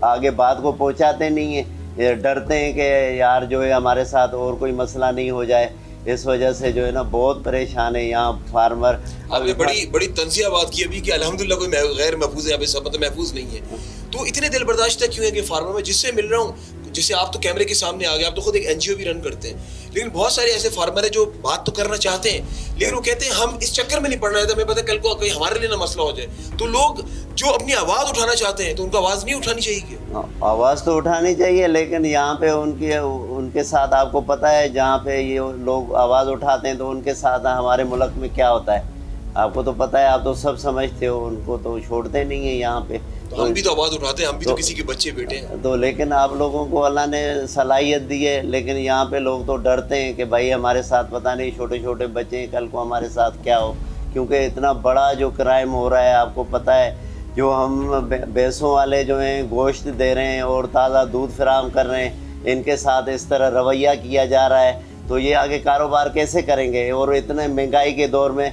आगे बात को पहुँचाते नहीं है, डरते हैं कि यार जो है हमारे साथ और कोई मसला नहीं हो जाए। इस वजह से जो है ना बहुत परेशान है यहाँ फार्मर। आपने बड़ी तंजिया बात की अभी कि अल्हम्दुलिल्लाह कोई गैर महफूज है, यहाँ पे सब मतलब महफूज नहीं है। तो इतने दिल बर्दाश्त क्यों है कि फार्मर में जिससे मिल रहा हूँ, जैसे आप तो कैमरे के सामने आ गए, आप तो खुद एक एनजीओ भी रन करते हैं, लेकिन बहुत सारे ऐसे फार्मर है जो बात तो करना चाहते हैं लेकिन वो कहते हैं हम इस चक्कर में नहीं पड़ना है, हमें पता है कल को कहीं हमारे लिए ना मसला हो जाए। तो लोग जो अपनी आवाज़ उठाना चाहते हैं तो उनको आवाज़ नहीं उठानी चाहिए? आवाज़ तो उठानी चाहिए, लेकिन यहाँ पे उनके साथ आपको पता है जहाँ पे ये लोग आवाज़ उठाते हैं तो उनके साथ हमारे मुल्क में क्या होता है आपको तो पता है, आप तो सब समझते हो। उनको तो छोड़ते नहीं है यहाँ पे। तो हम भी तो आवाज़ उठाते हैं, हम भी तो किसी के बच्चे बेटे हैं। तो लेकिन आप लोगों को अल्लाह ने सलाहियत दी है, लेकिन यहाँ पे लोग तो डरते हैं कि भाई हमारे साथ पता नहीं छोटे छोटे बच्चे हैं, कल को हमारे साथ क्या हो। क्योंकि इतना बड़ा जो क्राइम हो रहा है आपको पता है, जो हम भैंसों वाले जो हैं गोश्त दे रहे हैं और ताज़ा दूध फराहम कर रहे हैं, इनके साथ इस तरह रवैया किया जा रहा है तो ये आगे कारोबार कैसे करेंगे? और इतने महंगाई के दौर में।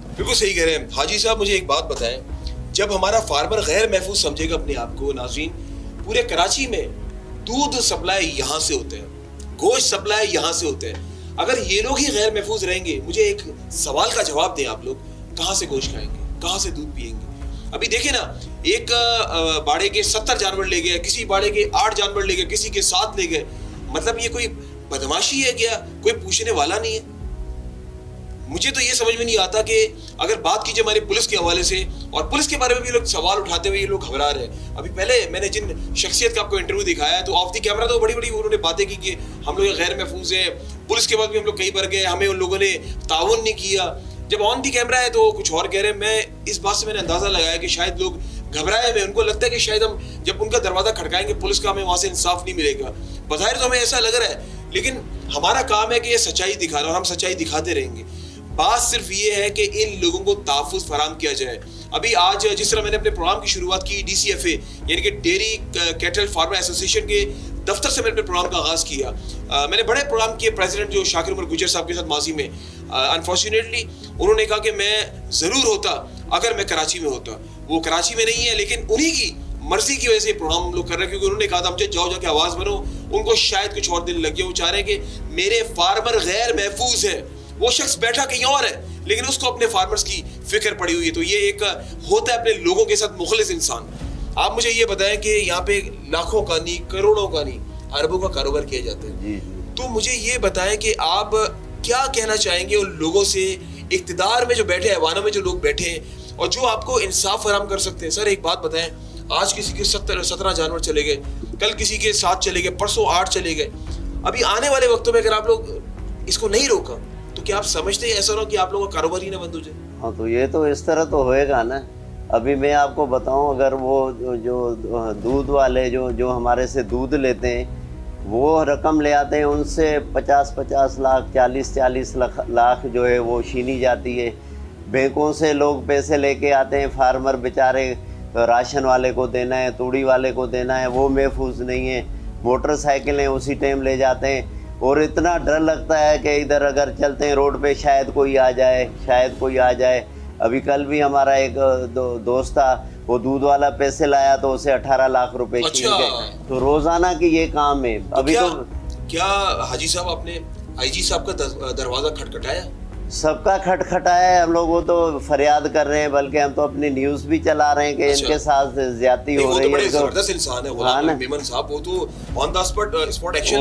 बिल्कुल सही कह रहे हैं हाजी साहब। मुझे एक बात बताएं, जब हमारा फार्मर गैर महफूज समझेगा अपने आप को, नाज़रीन पूरे कराची में दूध सप्लाई यहाँ से होते हैं, गोश्त सप्लाई यहाँ से होते हैं। अगर ये लोग ही गैर महफूज रहेंगे, मुझे एक सवाल का जवाब दें आप लोग, कहाँ से गोश्त खाएंगे, कहाँ से दूध पिएंगे? अभी देखे ना, एक बाड़े के 70 जानवर ले गए, किसी बाड़े के 8 जानवर ले गए, किसी के 7 ले गए। मतलब ये कोई बदमाशी है क्या? कोई पूछने वाला नहीं है। मुझे तो ये समझ में नहीं आता कि अगर बात की जाए हमारी पुलिस के हवाले से, और पुलिस के बारे में भी लोग सवाल उठाते हुए ये लोग घबरा रहे हैं। अभी पहले मैंने जिन शख्सियत का आपको इंटरव्यू दिखाया तो ऑफ द कैमरा तो बड़ी बड़ी उन्होंने बातें की कि हम लोग गैर महफूज है, पुलिस के बाद भी हम लोग कई बार गए, हमें उन लोगों ने ताउन नहीं किया। जब ऑन दी कैमरा है तो कुछ और कह रहे हैं। मैं इस बात से मैंने अंदाजा लगाया कि शायद लोग घबराए हुए, उनको लगता है कि शायद हम जब उनका दरवाजा खड़काएंगे पुलिस का, हमें वहाँ से इंसाफ नहीं मिलेगा। बज़ाहिर तो हमें ऐसा लग रहा है, लेकिन हमारा काम है कि ये सच्चाई दिखाना और हम सच्चाई दिखाते रहेंगे। बात सिर्फ ये है कि इन लोगों को तहफ़्फ़ुज़ फराहम किया जाए। अभी आज जिस तरह मैंने अपने प्रोग्राम की शुरुआत की DCFA यानी कि डेयरी कैटल फार्मर एसोसिएशन के दफ्तर से मैंने अपने प्रोग्राम का आगाज़ किया। मैंने बड़े प्रोग्राम किए प्रेसिडेंट जो शाकिर उमर गुजर साहब के साथ माजी में। अनफॉर्चुनेटली उन्होंने कहा कि मैं ज़रूर होता अगर मैं कराची में होता। वो कराची में नहीं है, लेकिन उन्हीं की मर्जी की वजह से प्रोग्राम हम लोग कर रहे हैं, क्योंकि उन्होंने कहा था मुझे जाओ जाके आवाज़ बनो। उनको शायद कुछ और दिन लग गया, वो चाह रहे हैं कि मेरे फार्मर गैर महफूज है। वो शख्स बैठा कहीं और है लेकिन उसको अपने फार्मर्स की फिक्र पड़ी हुई है। तो ये एक होता है अपने लोगों के साथ मुखलिस इंसान। आप मुझे ये बताएं कि यहाँ पे लाखों का नहीं, करोड़ों का नहीं, अरबों का कारोबार किया जाता है। तो मुझे ये बताएं कि आप क्या कहना चाहेंगे उन लोगों से, इक्तिदार में जो बैठे, ऐवानों में जो लोग बैठे हैं और जो आपको इंसाफ फराहम कर सकते हैं। सर एक बात बताएं, आज किसी के 17 जानवर चले गए, कल किसी के 7 चले गए, परसों 8 चले गए। अभी आने वाले वक्तों में अगर आप लोग इसको नहीं रोका तो क्या आप समझते हैं ऐसा ना कि आप लोगों का कारोबार ही ना बंद हो जाए? हाँ, तो ये तो इस तरह तो होएगा ना। अभी मैं आपको बताऊं, अगर वो जो दूध वाले जो हमारे से दूध लेते हैं वो रकम ले आते हैं, उनसे 50-50 लाख 40-40 लाख जो है वो छीनी जाती है। बैंकों से लोग पैसे लेके आते हैं, फार्मर बेचारे राशन वाले को देना है, तूड़ी वाले को देना है, वो महफूज नहीं है। मोटरसाइकिलें उसी टाइम ले जाते हैं और इतना डर लगता है कि इधर अगर चलते हैं रोड पे शायद कोई आ जाए। अभी कल भी हमारा एक दोस्त था, वो दूध वाला पैसे लाया तो उसे 18 लाख रुपए छीन गए। तो रोजाना की ये काम है। अभी तो क्या हाजी साहब आपने आईजी साहब का दरवाजा खटखटाया? सबका खटखटाया है, हम लोग वो तो फरियाद कर रहे हैं, बल्कि हम तो अपनी न्यूज भी चला रहे हैं कि इनके साथ ज्यादती हो रही है। बड़े जबरदस्त इंसान है गुलाम मेमन साहब, वो तो ऑन द स्पॉट एक्शन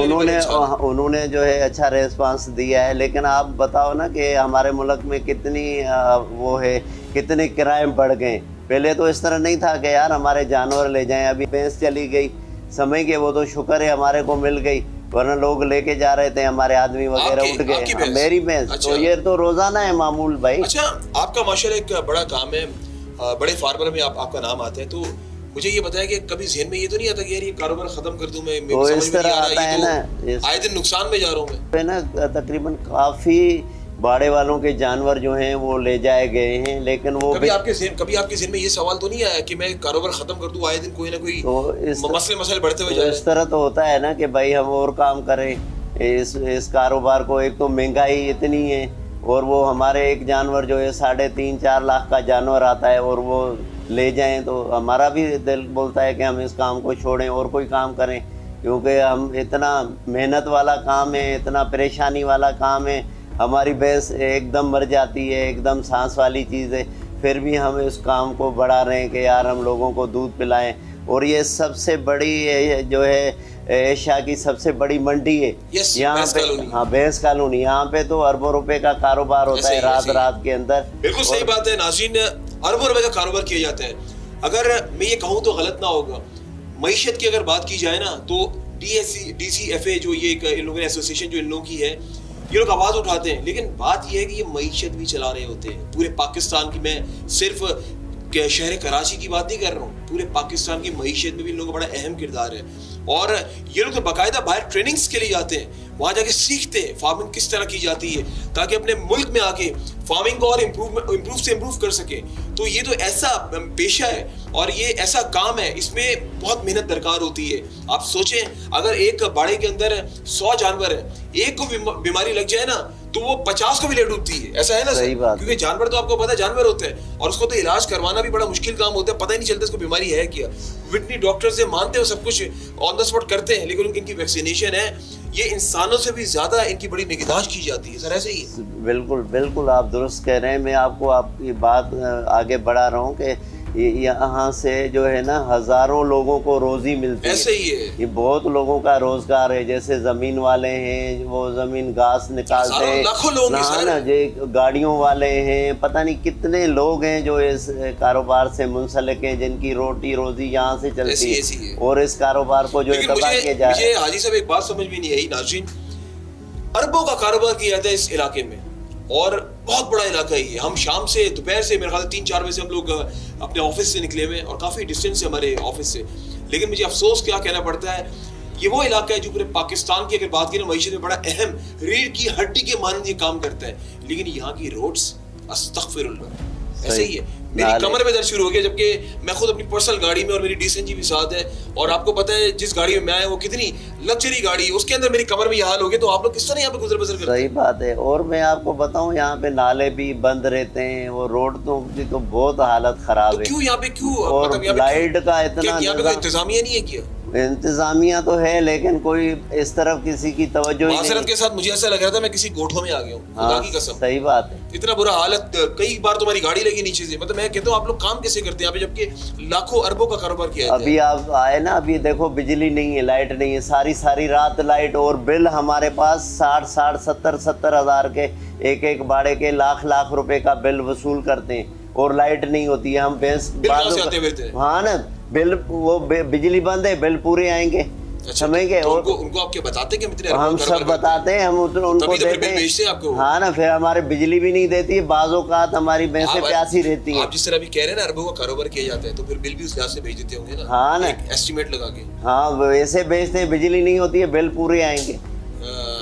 उन्होंने जो है अच्छा रेस्पॉन्स दिया है। लेकिन आप बताओ ना कि हमारे मुल्क में कितने क्राइम बढ़ गए। पहले तो इस तरह नहीं था कि यार हमारे जानवर ले जाएं। अभी भैंस चली गई समय के, वो तो शुक्र है हमारे को मिल गई, वरना लोग लेके जा रहे थे, हमारे आदमी वगैरह उठ गए। मेरी भैंस। अच्छा। तो ये तो रोजाना है मामूल भाई। अच्छा, आपका माशाल्लाह एक बड़ा काम है, बड़े फार्मर में आपका नाम आता है, तो मुझे ये बताया कि कभी ज़हन में ये तो नहीं आता कि यार ये कारोबार खत्म कर दूं मैं? तो इस तरह आता है ना, आए दिन नुकसान में जा रहा हूँ मैं ना। तकरीबन काफी बाड़े वालों के जानवर जो हैं वो ले जाए गए हैं, लेकिन वो कभी आपके ज़हन में ये सवाल तो नहीं आया कि मैं कारोबार खत्म कर दूं? आए दिन कोई ना कोई तो मसले बढ़ते हुए जाए। इस तरह तो होता है ना कि भाई हम और काम करें इस कारोबार को। एक तो महंगाई इतनी है और वो हमारे एक जानवर जो है 3.5-4 लाख का जानवर आता है और वो ले जाएं तो हमारा भी दिल बोलता है कि हम इस काम को छोड़ें और कोई काम करें, क्योंकि हम इतना मेहनत वाला काम है, इतना परेशानी वाला काम है। हमारी भैंस एकदम मर जाती है, एकदम सांस वाली चीज़ है, फिर भी हम इस काम को बढ़ा रहे हैं कि यार हम लोगों को दूध पिलाएं। और ये सबसे बड़ी जो है एशिया की सबसे बड़ी मंडी है यहाँ पे। हाँ, भैंस कॉलोनी। यहाँ पे तो अरबों रुपए का कारोबार होता है रात के अंदर। बिल्कुल सही बात है नाज़रीन, अरबों रुपए का कारोबार किया जाता है। अगर मैं ये कहूँ तो गलत ना होगा, मईशत की अगर बात की जाए ना तो DCFA जो ये इन लोगों ने एसोसिएशन जो इन लोगों की है, ये लोग आवाज उठाते हैं, लेकिन बात ये है कि ये मईशत भी चला रहे होते हैं पूरे पाकिस्तान की। मैं सिर्फ शहर कराची की बात नहीं कर रहा हूँ, पूरे पाकिस्तान की मईशत में भी इन लोगों का बड़ा अहम किरदार है। और ये लोग तो बाकायदा बाहर ट्रेनिंग्स के लिए जाते हैं, वहां जाके सीखते हैं फार्मिंग किस तरह की जाती है, ताकि अपने मुल्क में आके फार्मिंग को और इम्प्रूव कर सके। तो ये तो ऐसा पेशा है और ये ऐसा काम है, इसमें बहुत मेहनत दरकार होती है। आप सोचें, अगर एक बाड़े के अंदर 100 जानवर है, एक को बीमारी लग जाए ना तो वो 50 को भी ले डूबती है। ऐसा है ना सर? क्योंकि जानवर तो आपको पता है जानवर होते हैं और उसको तो इलाज करवाना भी बड़ा मुश्किल काम होता है, पता ही नहीं चलता इसको बीमारी है क्या। वेटरनरी डॉक्टर्स मानते हो सब कुछ ऑन द स्पॉट करते हैं, लेकिन इनकी वैक्सीनेशन है, ये इंसानों से भी ज्यादा इनकी बड़ी निगहदाश्त की जाती है। सर ऐसे ही है? बिल्कुल आप दुरुस्त कह रहे हैं। मैं आपको आपकी बात आगे बढ़ा रहा हूँ कि यहाँ से जो है ना हजारों लोगों को रोजी मिलती है। ऐसे ही है, ये बहुत लोगों का रोजगार है। जैसे जमीन वाले हैं, वो जमीन घास निकालते हैं, ना जो गाड़ियों वाले हैं, पता नहीं कितने लोग हैं जो इस कारोबार से मुंसलिक हैं, जिनकी रोटी रोजी यहाँ से चलती है और इस कारोबार को जो है तबाह किया जा रहा है। हाजी साहब एक बात समझ में नहीं आई नाज़रीन, अरबों का कारोबार किया जाता है इस इलाके में और बहुत बड़ा इलाका ही है। हम शाम से दोपहर से मेरे ख्याल 3-4 बजे से हम लोग अपने ऑफिस से निकले हुए और काफ़ी डिस्टेंस है हमारे ऑफिस से, लेकिन मुझे अफसोस क्या कहना पड़ता है, ये वो इलाका है जो पूरे पाकिस्तान की अगर बात करें मईशत में बड़ा अहम रीढ़ की हड्डी के मानने काम करता है, लेकिन यहाँ की रोड्स अस्तगफिरुल्लाह ऐसे ही है। मेरी कमर में दर्द शुरू हो गया, जबकि मैं खुद अपनी पर्सनल गाड़ी में और मेरी DCNG भी साथ है, और आपको पता है जिस गाड़ी में मैं आया वो कितनी लग्जरी गाड़ी, उसके अंदर मेरी कमर में ये हाल हो गया, तो आप लोग किस तरह यहाँ पे गुजर बसर करते हैं? सही बात है। और मैं आपको बताऊं यहाँ पे नाले भी बंद रहते हैं, वो रोड तो बहुत हालत खराब है। क्यों यहाँ पे क्यों? और लाइट का इतना इंतजामिया नहीं है क्या? इंतजामिया तो है, लेकिन कोई इस तरफ किसी की तवज्जो ही नहीं। के साथ मुझे ऐसा लग रहा था मैं किसी गोठों में आ गया हूँ, खुदा की कसम। सही बात है, इतना बुरा हालत। कई बार तुम्हारी गाड़ी लगी नीचे से, मतलब मैं कहता हूँ आप लोग काम कैसे करते हैं यहाँ पे, जबकि लाखों अरबों का कारोबार किया है। अभी आप आए ना, अभी देखो बिजली नहीं है, लाइट नहीं है, सारी रात लाइट, और बिल हमारे पास 60-70 हज़ार के एक बाड़े के लाख रुपए का बिल वसूल करते हैं और लाइट नहीं होती है। हम हाँ ना, बिल वो बिजली बंद है, बिल पूरे आएंगे। समझेंगे? तो उनको आपके बताते कि हम सब बताते हैं, हम उनको देते हैं। हाँ ना, फिर हमारे बिजली भी नहीं देती, बाज़ों का हमारी भैंसें प्यासी रहती है। आप जिस तरह भी कह रहे हैं ना अरबों का कारोबार किया जाता है, तो फिर बिल भी उस लिहाज से भेज देते होंगे ना? हाँ ना, एस्टिमेट लगा के। हाँ वैसे भेजते हैं, बिजली नहीं होती है, बिल पूरे आएंगे।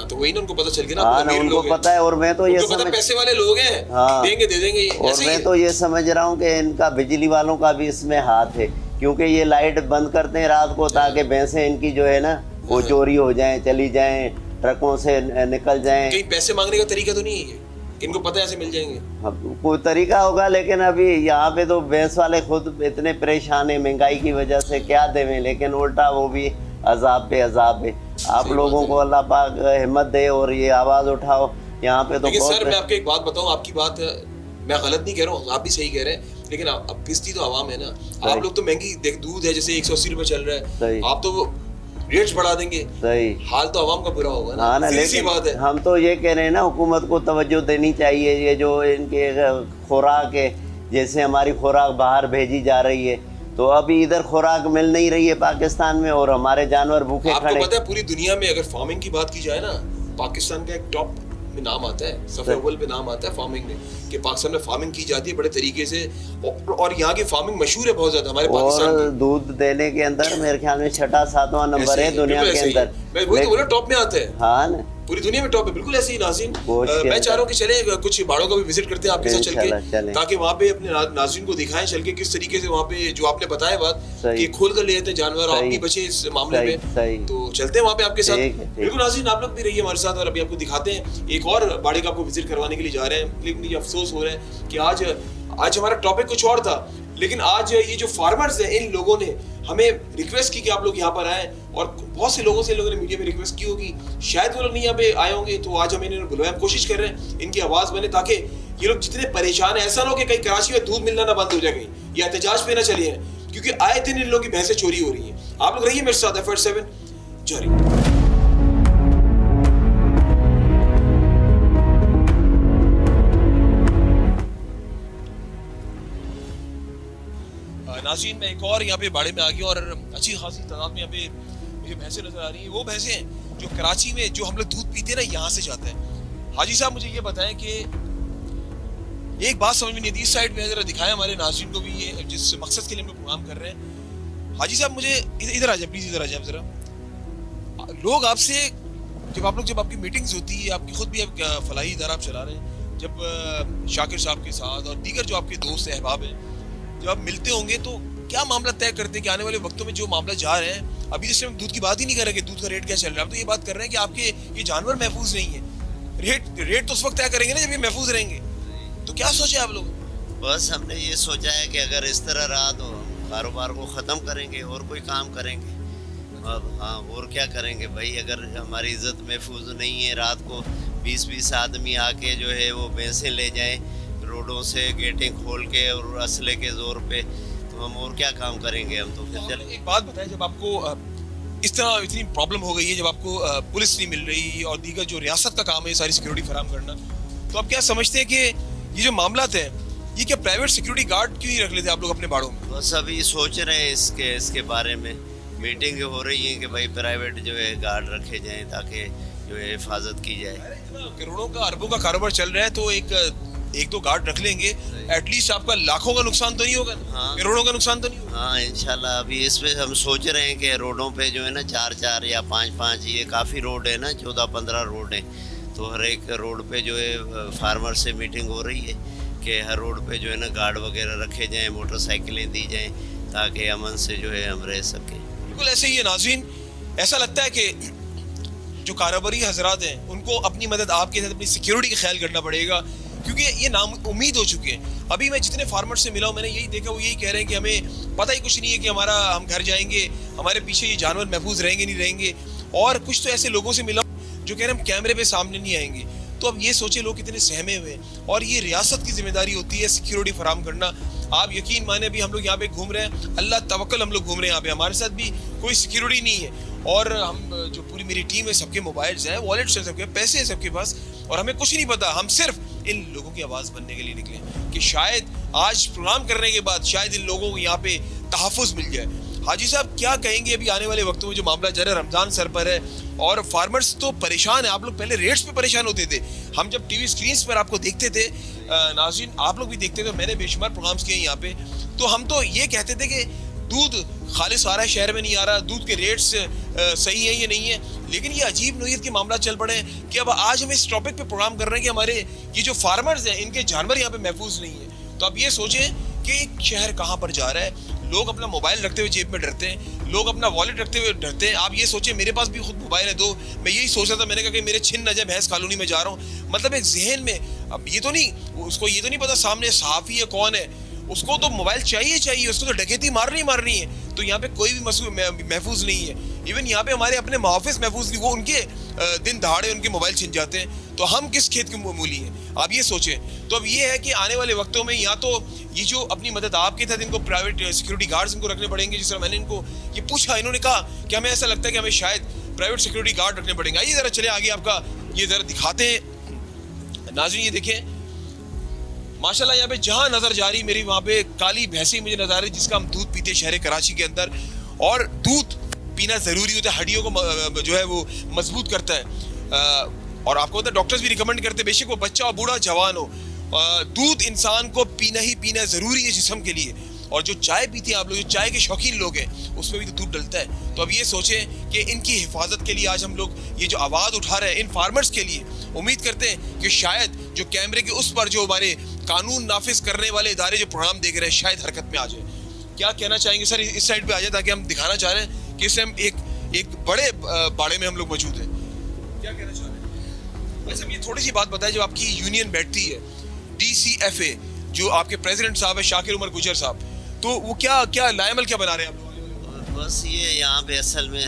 हाँ, तो वही ना, उनको पता चल गया ना, हाँ ना, उनको पता है। और मैं तो ये समझ, पैसे वाले लोग हैं, हाँ, देंगे दे देंगे। और मैं तो ये समझ रहा हूँ कि इनका बिजली वालों का भी इसमें हाथ है, क्योंकि ये लाइट बंद करते हैं रात को ताकि भैंसें इनकी जो है ना वो चोरी हो जाएं, चली जाएं, ट्रकों से निकल जाएं। कहीं पैसे मांगने का तरीका तो नहीं है, इनको पता है ऐसे मिल जाएंगे? कोई तरीका होगा, लेकिन अभी यहाँ पे तो भैंस वाले खुद इतने परेशान है महंगाई की वजह से, क्या देवें, लेकिन उल्टा वो भी अजाब पे अजाब है। आप लोगों को अल्लाह पाक हिम्मत दे और ये आवाज़ उठाओ यहाँ पे। तो सर मैं आपको एक बात बताऊँ, आपकी बात मैं गलत नहीं कह रहा हूँ, आप भी सही कह रहे हैं, लेकिन अब पिसती तो आवाम है ना। आप लोग तो महंगी देख, दूध है जैसे 180 रुपए चल रहा है, आप तो रेट्स बढ़ा देंगे, सही हाल तो आवाम का बुरा होगा ना। हाँ ना, लेकिन बात है। हम तो ये कह रहे हैं ना, हुकूमत को तवज्जो देनी चाहिए। ये जो इनके खुराक है, जैसे हमारी खुराक बाहर भेजी जा रही है, तो अभी इधर खुराक मिल नहीं रही है पाकिस्तान में और हमारे जानवर भूखे खड़े। आपको पता है पूरी दुनिया में अगर फार्मिंग की बात की जाए ना, पाकिस्तान का एक टॉप में नाम आता है, सफे अव्वल पे नाम आता है फार्मिंग में, कि पाकिस्तान में फार्मिंग की जाती है बड़े तरीके से, और यहाँ की फार्मिंग मशहूर है बहुत ज्यादा हमारे पाकिस्तान और दूध देने के अंदर मेरे ख्याल में 6वां-7वां नंबर है दुनिया के अंदर। मैं वही तो बोला, टॉप में आता है। हाँ ना, पूरी दुनिया में टॉप है, बिल्कुल ऐसे ही नाज़रीन। मैं चाह रहा हूँ कि चले कुछ बाड़ों का भी विजिट करते हैं आपके साथ चल के, ताकि वहाँ पे अपने नाज़रीन को दिखाएं चल के किस तरीके से वहाँ पे जो आपने बताया बात कि खोल कर ले जाते हैं जानवर, आप भी बचे इस मामले में। तो चलते हैं वहाँ पे आपके साथ। बिल्कुल नाज़रीन, आप लोग भी रहिए हमारे साथ और अभी आपको दिखाते हैं एक और बाड़े का आपको विजिट करवाने के लिए जा रहे हैं। लेकिन मुझे अफसोस हो रहा है कि आज हमारा टॉपिक कुछ और था, लेकिन आज ये जो फार्मर्स हैं, इन लोगों ने हमें रिक्वेस्ट की कि आप लोग यहाँ पर आए, और बहुत से लोगों से लोगों ने मीडिया में रिक्वेस्ट की होगी, शायद वो लोग नहीं यहाँ पे आए होंगे, तो आज हमें इन्होंने बुलवाया। हम कोशिश कर रहे हैं इनकी आवाज़ बने, ताकि ये लोग जितने परेशान है, ऐसा ना हो कि कहीं कराची में दूध मिलना ना बंद हो जाए, कहीं या एहतजाज पे ना चले हैं, क्योंकि आए दिन इन लोगों की भैंसें चोरी हो रही हैं। आप लोग रहिए मेरे साथ, FR7 जारी। नाज़रीन, मैं एक और यहाँ पे बाड़े में आ गया और अच्छी खासी तादाद में यहाँ पे मुझे भैंसें नजर आ रही हैं। वो भैंसें हैं जो कराची में जो हम लोग दूध पीते हैं ना, यहाँ से जाता है। हाजी साहब मुझे ये बताएं कि एक बात समझ में नहीं आती, इस साइड में जरा दिखाएं हमारे नाज़रीन को भी, ये जिस मकसद के लिए हम लोग प्रोग्राम कर रहे हैं। हाजी साहब मुझे इधर आ जाए प्लीज, इधर आ जाए जरा। लोग आपसे जब आपकी मीटिंग्स होती है, आपकी खुद भी फलाही इदारा आप चला रहे हैं, जब शाकिर साहब के साथ और दीगर जो आपके दोस्त अहबाब हैं, जब आप मिलते होंगे तो क्या मामला तय करते हैं कि आने वाले वक्तों में जो मामला जा रहे हैं, अभी जैसे हम दूध की बात ही नहीं कर रहे कि दूध का रेट क्या चल रहा है, अब तो ये बात कर रहे हैं कि आपके ये जानवर महफूज नहीं है। रेट तो उस वक्त तय करेंगे ना जब ये महफूज रहेंगे। तो क्या सोचे आप लोग? बस हमने ये सोचा है कि अगर इस तरह रहा तो कारोबार को ख़त्म करेंगे और कोई काम करेंगे। अब हाँ, और क्या करेंगे भाई, अगर हमारी इज्जत महफूज नहीं है, रात को 20-20 आदमी आके जो है वो भैंसें ले जाएं रोडों से, गेटें खोल के और असले के जोर पे, तो हम और क्या काम करेंगे हम। तो फिर चल एक बात बताएं, जब आपको इस तरह इतनी प्रॉब्लम हो गई है, जब आपको पुलिस नहीं मिल रही और दीगर जो रियासत का काम है सारी सिक्योरिटी फराहम करना, तो आप क्या समझते हैं कि ये जो मामला थे, ये क्या प्राइवेट सिक्योरिटी गार्ड क्यों नहीं रख लेते आप लोग अपने बाड़ों में? बस अभी सोच रहे हैं इसके बारे में, मीटिंग हो रही है कि भाई प्राइवेट जो है गार्ड रखे जाएं ताकि जो है हिफाजत की जाए। करोड़ों का अरबों का कारोबार चल रहा है, तो एक दो गार्ड रख लेंगे, एटलीस्ट आपका लाखों का नुकसान तो नहीं होगा। हाँ, करोड़ों का नुकसान तो नहीं होगा। हाँ इंशाल्लाह। अभी इस पे हम सोच रहे हैं कि रोडों पे जो है ना 4-4 या 5-5, ये काफ़ी रोड है ना, 14-15 रोड है, तो हर एक रोड पे जो है फार्मर से मीटिंग हो रही है कि हर रोड पे जो है ना गार्ड वगैरह रखे जाएं, मोटरसाइकिलें दी जाएं ताकि अमन से जो है हम रह सकें। बिल्कुल ऐसे ही है नाज़रीन। ऐसा लगता है कि जो कारोबारी हजरात हैं उनको अपनी मदद आपके साथ अपनी सिक्योरिटी का ख्याल करना पड़ेगा, क्योंकि ये नाउम्मीद हो चुके हैं। अभी मैं जितने फार्मर से मिला हूँ, मैंने यही देखा, वो यही कह रहे हैं कि हमें पता ही कुछ नहीं है कि हम घर जाएंगे, हमारे पीछे ये जानवर महफूज रहेंगे नहीं रहेंगे। और कुछ तो ऐसे लोगों से मिला जो कह रहे हैं हम कैमरे पे सामने नहीं आएंगे। तो अब ये सोचे लोग कितने सहमे हुए हैं, और ये रियासत की जिम्मेदारी होती है सिक्योरिटी फराहम करना। आप यकीन माने, अभी हम लोग यहाँ पे घूम रहे हैं, अल्लाह तवक्कल हम लोग घूम रहे हैं यहाँ पे, हमारे साथ भी कोई सिक्योरिटी नहीं है, और हम जो पूरी मेरी टीम है, सबके मोबाइल्स हैं, वॉलेट्स हैं, सबके पैसे हैं सबके पास, और हमें कुछ नहीं पता। हम सिर्फ इन लोगों की आवाज़ बनने के लिए निकले कि शायद आज प्रोग्राम करने के बाद शायद इन लोगों को यहाँ पे तहफ़्फ़ुज़ मिल जाए। हाजी साहब क्या कहेंगे अभी आने वाले वक्तों में जो मामला जरा रमज़ान सर पर है और फार्मर्स तो परेशान है। आप लोग पहले रेट्स पे परेशान होते थे, हम जब टीवी स्क्रीन पर आपको देखते थे, नाज़रीन आप लोग भी देखते थे, मैंने बेशुमार प्रोग्राम्स किए यहाँ पे, तो हम तो ये कहते थे कि दूध खालिस आ रहा है, शहर में नहीं आ रहा, दूध के रेट्स सही है ये नहीं है। लेकिन ये अजीब नोयत के मामला चल पड़े हैं कि अब आज हम इस टॉपिक पे प्रोग्राम कर रहे हैं कि हमारे ये जो फार्मर्स हैं इनके जानवर यहाँ पे महफूज नहीं है। तो अब ये सोचें कि एक शहर कहाँ पर जा रहा है। लोग अपना मोबाइल रखते हुए जेब में डरते हैं, लोग अपना वॉलेट रखते हुए डरते हैं। आप ये सोचें, मेरे पास भी खुद मोबाइल है, तो मैं यही सोच रहा था, मैंने कहा कि मेरे छिन न जाए, भैंस कॉलोनी में जा रहा हूँ। मतलब एक जहन में अब ये तो नहीं, उसको ये तो नहीं पता सामने सहाफ़ी है कौन है, उसको तो मोबाइल चाहिए, उसको तो डकैती मारनी है। तो यहाँ पे कोई भी महफूज नहीं है। इवन यहाँ पे हमारे अपने मुहाफिज महफूज नहीं, वो उनके दिन दहाड़े उनके मोबाइल छिन जाते हैं। तो हम किस खेत के मूली हैं, आप ये सोचें। तो अब ये है कि आने वाले वक्तों में या तो ये जो अपनी मदद आपके तहत इनको प्राइवेट सिक्योरिटी गार्ड्स इनको रखने पड़ेंगे, जिस तरह मैंने इनको ये पूछा, इन्होंने कहा कि हमें ऐसा लगता है कि हमें शायद प्राइवेट सिक्योरिटी गार्ड रखने पड़ेंगे। आइए ज़रा चले आगे, आपका ये ज़रा दिखाते हैं। नाज़रीन ये देखें, माशाल्लाह यहाँ पे जहाँ नज़र जा रही मेरी, वहाँ पे काली भैंसी मुझे नजर आ रही, जिसका हम दूध पीते शहर कराची के अंदर। और दूध पीना ज़रूरी होता है, हड्डियों को जो है वो मजबूत करता है। और आपको पता है डॉक्टर्स भी रिकमेंड करते हैं, बेशक वो बच्चा हो बूढ़ा जवान हो, दूध इंसान को पीना ही पीना ज़रूरी है जिस्म के लिए। और जो चाय पीते हैं आप लोग, जो चाय के शौकीन लोग हैं, उसमें भी तो दूध डलता है। तो अब ये सोचें कि इनकी हिफाजत के लिए आज हम लोग ये जो आवाज़ उठा रहे हैं इन फार्मर्स के लिए, उम्मीद करते हैं कि शायद जो कैमरे के उस पर जो हमारे कानून नाफिज करने वाले इदारे जो प्रोग्राम देख रहे हैं, शायद हरकत में आ जाए। क्या कहना चाहेंगे सर, इस साइड पे आ जाए, ताकि हम दिखाना चाह रहे हैं कि इससे हम एक बड़े बाड़े में हम लोग मौजूद हैं। क्या कहना चाह रहे हैं? वैसे ये थोड़ी सी बात बताएं, जब आपकी यूनियन बैठती है DCFA, जो आपके प्रेसिडेंट साहब है शाकिर उमर गुजर साहब, तो वो क्या लायमल क्या बना रहे हैं आप लोग? बस ये यहाँ पे असल में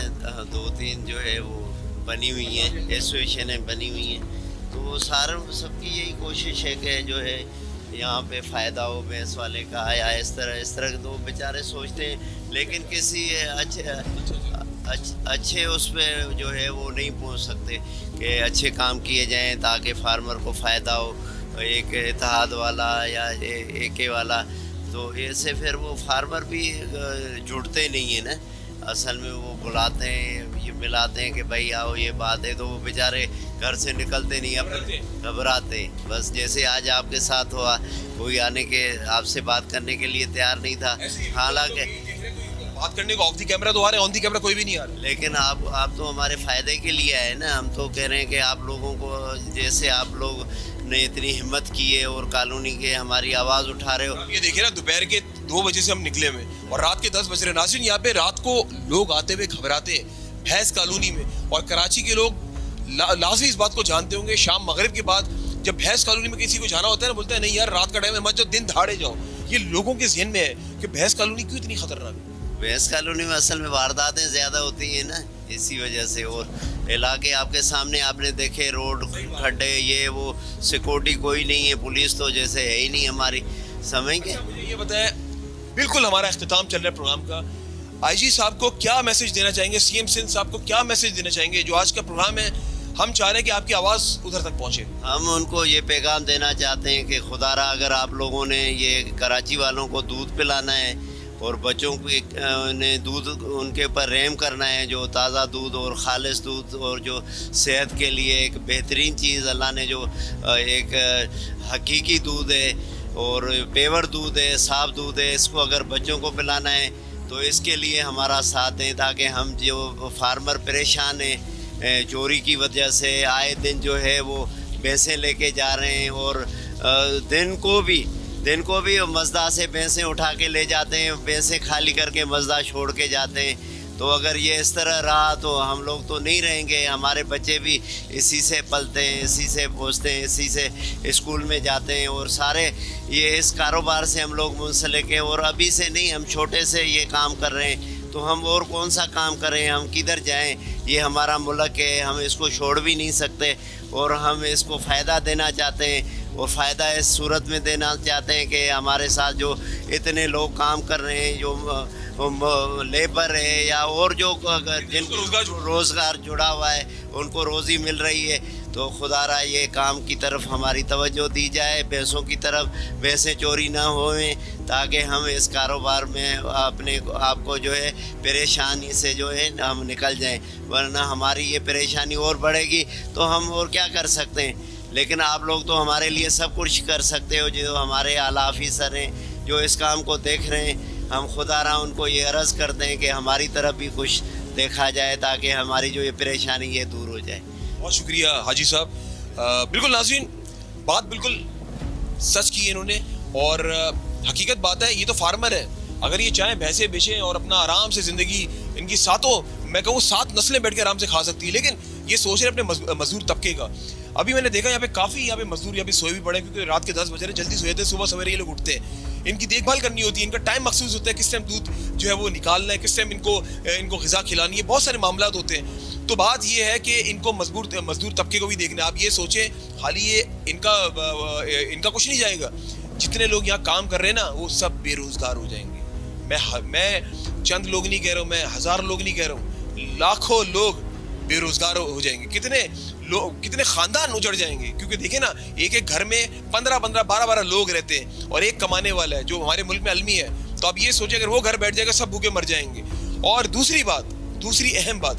2-3 जो है वो बनी हुई हैं, एसोसिएशनें बनी हुई हैं। तो सारे सबकी यही कोशिश है कि जो है यहाँ पे फ़ायदा हो भैंस वाले का, या इस तरह के। तो बेचारे सोचते हैं, लेकिन किसी अच्छे उस पर जो है वो नहीं पहुँच सकते कि अच्छे काम किए जाएँ ताकि फार्मर को फ़ायदा हो। एक इत्तेहाद वाला या AK वाला, तो ऐसे फिर वो फार्मर भी जुड़ते नहीं है ना। असल में वो बुलाते हैं, ये मिलाते हैं कि भाई आओ ये बात है, तो वो बेचारे घर से निकलते नहीं, अपने घबराते। बस जैसे आज आपके साथ हुआ, कोई आने के आपसे बात करने के लिए तैयार नहीं था। हालांकि बात करने को ऑफ दी कैमरा तो आ रहे हैं, ऑन दी कैमरा कोई भी नहीं आ रहा। लेकिन आप तो हमारे फ़ायदे के लिए आए ना। हम तो कह रहे हैं कि आप लोगों को, जैसे आप लोग ने इतनी हिम्मत की है और कॉलोनी के हमारी आवाज़ उठा रहे हो। ये देखिए ना, दोपहर के 2 बजे से हम निकले हुए और रात के 10 बज रहे। नाज़रीन यहाँ पे रात को लोग आते हुए घबराते हैं भैंस कॉलोनी में। और कराची के लोग लाजमी इस बात को जानते होंगे, शाम मगरिब के बाद जब भैंस कॉलोनी में किसी को जाना होता है ना, बोलते हैं नहीं यार रात का टाइम है, मत जाओ, दिन दहाड़े जाओ। ये लोगों के जहन में है कि भैंस कॉलोनी क्यों इतनी खतरनाक है। भैंस कॉलोनी में असल में वारदातें ज़्यादा होती हैं ना, इसी वजह से। और इलाके आपके सामने आपने देखे, रोड खड्डे, ये वो, सिक्योरिटी कोई नहीं है, पुलिस तो जैसे है ही नहीं हमारी, समझेंगे। मुझे ये बताएं, बिल्कुल हमारा इख्तिताम चल रहा है प्रोग्राम का, IG साहब को क्या मैसेज देना चाहेंगे, CM सिंध साहब को क्या मैसेज देना चाहेंगे? जो आज का प्रोग्राम है, हम चाह रहे हैं कि आपकी आवाज़ उधर तक पहुँचे। हम उनको ये पैगाम देना चाहते हैं कि खुदारा अगर आप लोगों ने ये कराची वालों को दूध पिलाना है और बच्चों को ने दूध उनके ऊपर रहम करना है, जो ताज़ा दूध और ख़ालिस दूध और जो सेहत के लिए एक बेहतरीन चीज़ अल्लाह ने जो एक हकीकी दूध है और पेवर दूध है, साफ दूध है, इसको अगर बच्चों को पिलाना है तो इसके लिए हमारा साथ दें, ताकि हम जो फार्मर परेशान हैं चोरी की वजह से, आए दिन जो है वो भैंसें लेके जा रहे हैं और दिन को भी मज़दा से भैंसें उठा के ले जाते हैं, भैंसें खाली करके मज़दा छोड़ के जाते हैं। तो अगर ये इस तरह रहा तो हम लोग तो नहीं रहेंगे, हमारे बच्चे भी इसी से पलते हैं, इसी से पहुँचते हैं, इसी से स्कूल में जाते हैं और सारे ये इस कारोबार से हम लोग मुंसलिक हैं। और अभी से नहीं, हम छोटे से ये काम कर रहे हैं, तो हम और कौन सा काम करें, हम किधर जाएं? ये हमारा मुल्क है, हम इसको छोड़ भी नहीं सकते और हम इसको फ़ायदा देना चाहते हैं। और फ़ायदा इस सूरत में देना चाहते हैं कि हमारे साथ जो इतने लोग काम कर रहे हैं, जो लेबर है या और जो जिनको रोज़गार जुड़ा हुआ है, उनको रोज़ी मिल रही है, तो खुदारा ये काम की तरफ हमारी तवज्जो दी जाए, भैंसों की तरफ, भैंसें चोरी ना होएं, ताकि हम इस कारोबार में अपने आपको जो है परेशानी से जो है हम निकल जाएं। वरना हमारी ये परेशानी और बढ़ेगी तो हम और क्या कर सकते हैं। लेकिन आप लोग तो हमारे लिए सब कुछ कर सकते हो, जो हमारे आला ऑफिसर हैं जो इस काम को देख रहे हैं, हम खुदारा उनको ये अर्ज़ करते हैं कि हमारी तरफ भी कुछ देखा जाए ताकि हमारी जो ये परेशानी है दूर हो जाए। बहुत शुक्रिया हाजी साहब। बिल्कुल नाज़रीन, बात बिल्कुल सच की है इन्होंने, और हकीकत बात है, ये तो फार्मर है। अगर ये चाहे भैंसे बेचें और अपना आराम से ज़िंदगी इनकी सातों, मैं कहूँ 7 नस्लें बैठ के आराम से खा सकती है, लेकिन ये सोच रहे अपने मजदूर तबके का। अभी मैंने देखा यहाँ पे काफ़ी यहाँ पे मजदूर यहाँ पे सोए भी पड़े, क्योंकि रात के 10 बजे जल्दी सोए थे, सुबह सवेरे ये लोग उठते हैं। इनकी देखभाल करनी होती है, इनका टाइम मखसूस होता है, किस टाइम दूध जो है वो निकालना है, किस टाइम इनको ग़िज़ा खिलानी है, बहुत सारे मामला होते हैं। तो बात ये है कि इनको मजदूर तबके को भी देखना है। आप ये सोचें, खाली ये इनका कुछ नहीं जाएगा, जितने लोग यहाँ काम कर रहे हैं ना, वो सब बेरोज़गार हो जाएंगे। मैं चंद लोग नहीं कह रहा हूँ, मैं 1000 लोग नहीं कह रहा हूँ, लाखों लोग बेरोजगार हो जाएंगे। कितने खानदान उजड़ जाएंगे, क्योंकि देखिए ना, एक घर में 15-15, 12-12 लोग रहते हैं और एक कमाने वाला है, जो हमारे मुल्क में अलमी है। तो आप ये सोचें, अगर वो घर बैठ जाएगा, सब भूखे मर जाएंगे। और दूसरी अहम बात,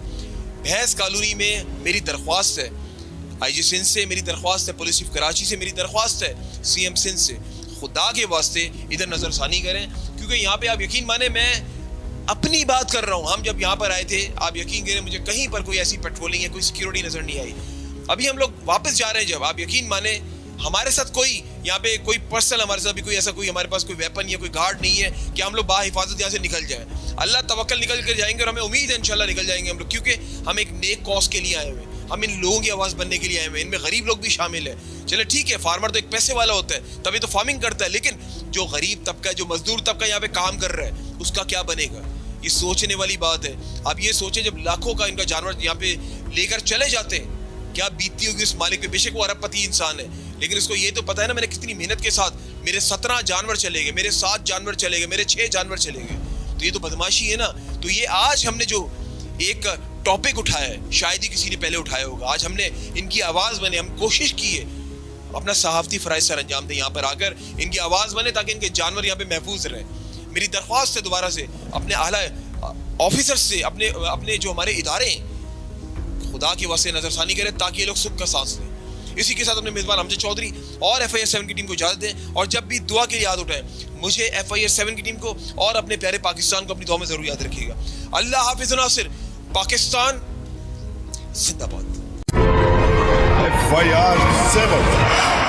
भैंस कॉलोनी में मेरी दरख्वास्त है, IG सिंध से मेरी दरख्वास्त है, पुलिस चीफ कराची से मेरी दरख्वास्त है, CM सिंध से, खुदा के वास्ते इधर नजरसानी करें। क्योंकि यहाँ पे आप यकीन माने, मैं अपनी बात कर रहा हूँ, हम जब यहाँ पर आए थे, आप यकीन करें, मुझे कहीं पर कोई ऐसी पेट्रोलिंग या कोई सिक्योरिटी नजर नहीं आई। अभी हम लोग वापस जा रहे हैं, जब आप यकीन माने, हमारे साथ कोई यहाँ पे कोई पर्सनल, हमारे साथ भी कोई ऐसा, कोई हमारे पास कोई वेपन या कोई गार्ड नहीं है कि हम लोग बाहिफाजत यहाँ से निकल जाए। अल्लाह तवक्कल निकल कर जाएंगे, और हमें उम्मीद है इंशाल्लाह निकल जाएंगे हम लोग, क्योंकि हम एक नेक कॉज के लिए आए हुए, हम इन लोगों की आवाज़ बनने के लिए आए हुए, इनमें गरीब लोग भी शामिल है। चले ठीक है, फार्मर तो एक पैसे वाला होता है, तभी तो फार्मिंग करता है, लेकिन जो गरीब तबका, जो मजदूर तबका यहाँ पे काम कर रहा है, उसका क्या बनेगा? ये सोचने वाली बात है। आप ये सोचें, जब लाखों का इनका जानवर यहाँ पे लेकर चले जाते हैं, क्या बीतती होगी उस मालिक पे। बेशक वो अरबपति इंसान है, लेकिन उसको ये तो पता है ना, मैंने कितनी मेहनत के साथ, मेरे 17 जानवर चले गए, मेरे 7 जानवर चले गए, मेरे 6 जानवर चले गए। तो ये तो बदमाशी है ना। तो ये आज हमने जो एक टॉपिक उठाया है, शायद ही किसी ने पहले उठाया होगा, आज हमने इनकी आवाज़ बने, हम कोशिश की है अपना सहाफ़ती फ़राइज़ सर अंजाम दें, यहाँ पर आकर इनकी आवाज़ बने, ताकि इनके जानवर यहाँ पे महफूज रहे। मेरी दरख्वास्त है दोबारा से अपने आला ऑफिसर्स से, अपने जो हमारे इदारे हैं, खुदा के वास्ते नजरसानी करें, ताकि ये लोग सुख का सांस लें। इसी के साथ अपने मेज़बान अमजद चौधरी और FIR 7 की टीम को इजाज़त दें, और जब भी दुआ के लिए याद उठाएं, मुझे FIR 7 की टीम को और अपने प्यारे पाकिस्तान को अपनी दुआ में ज़रूर याद रखिएगा। अल्लाह हाफिज़ नासिर, पाकिस्तान जिंदाबाद। FIR 7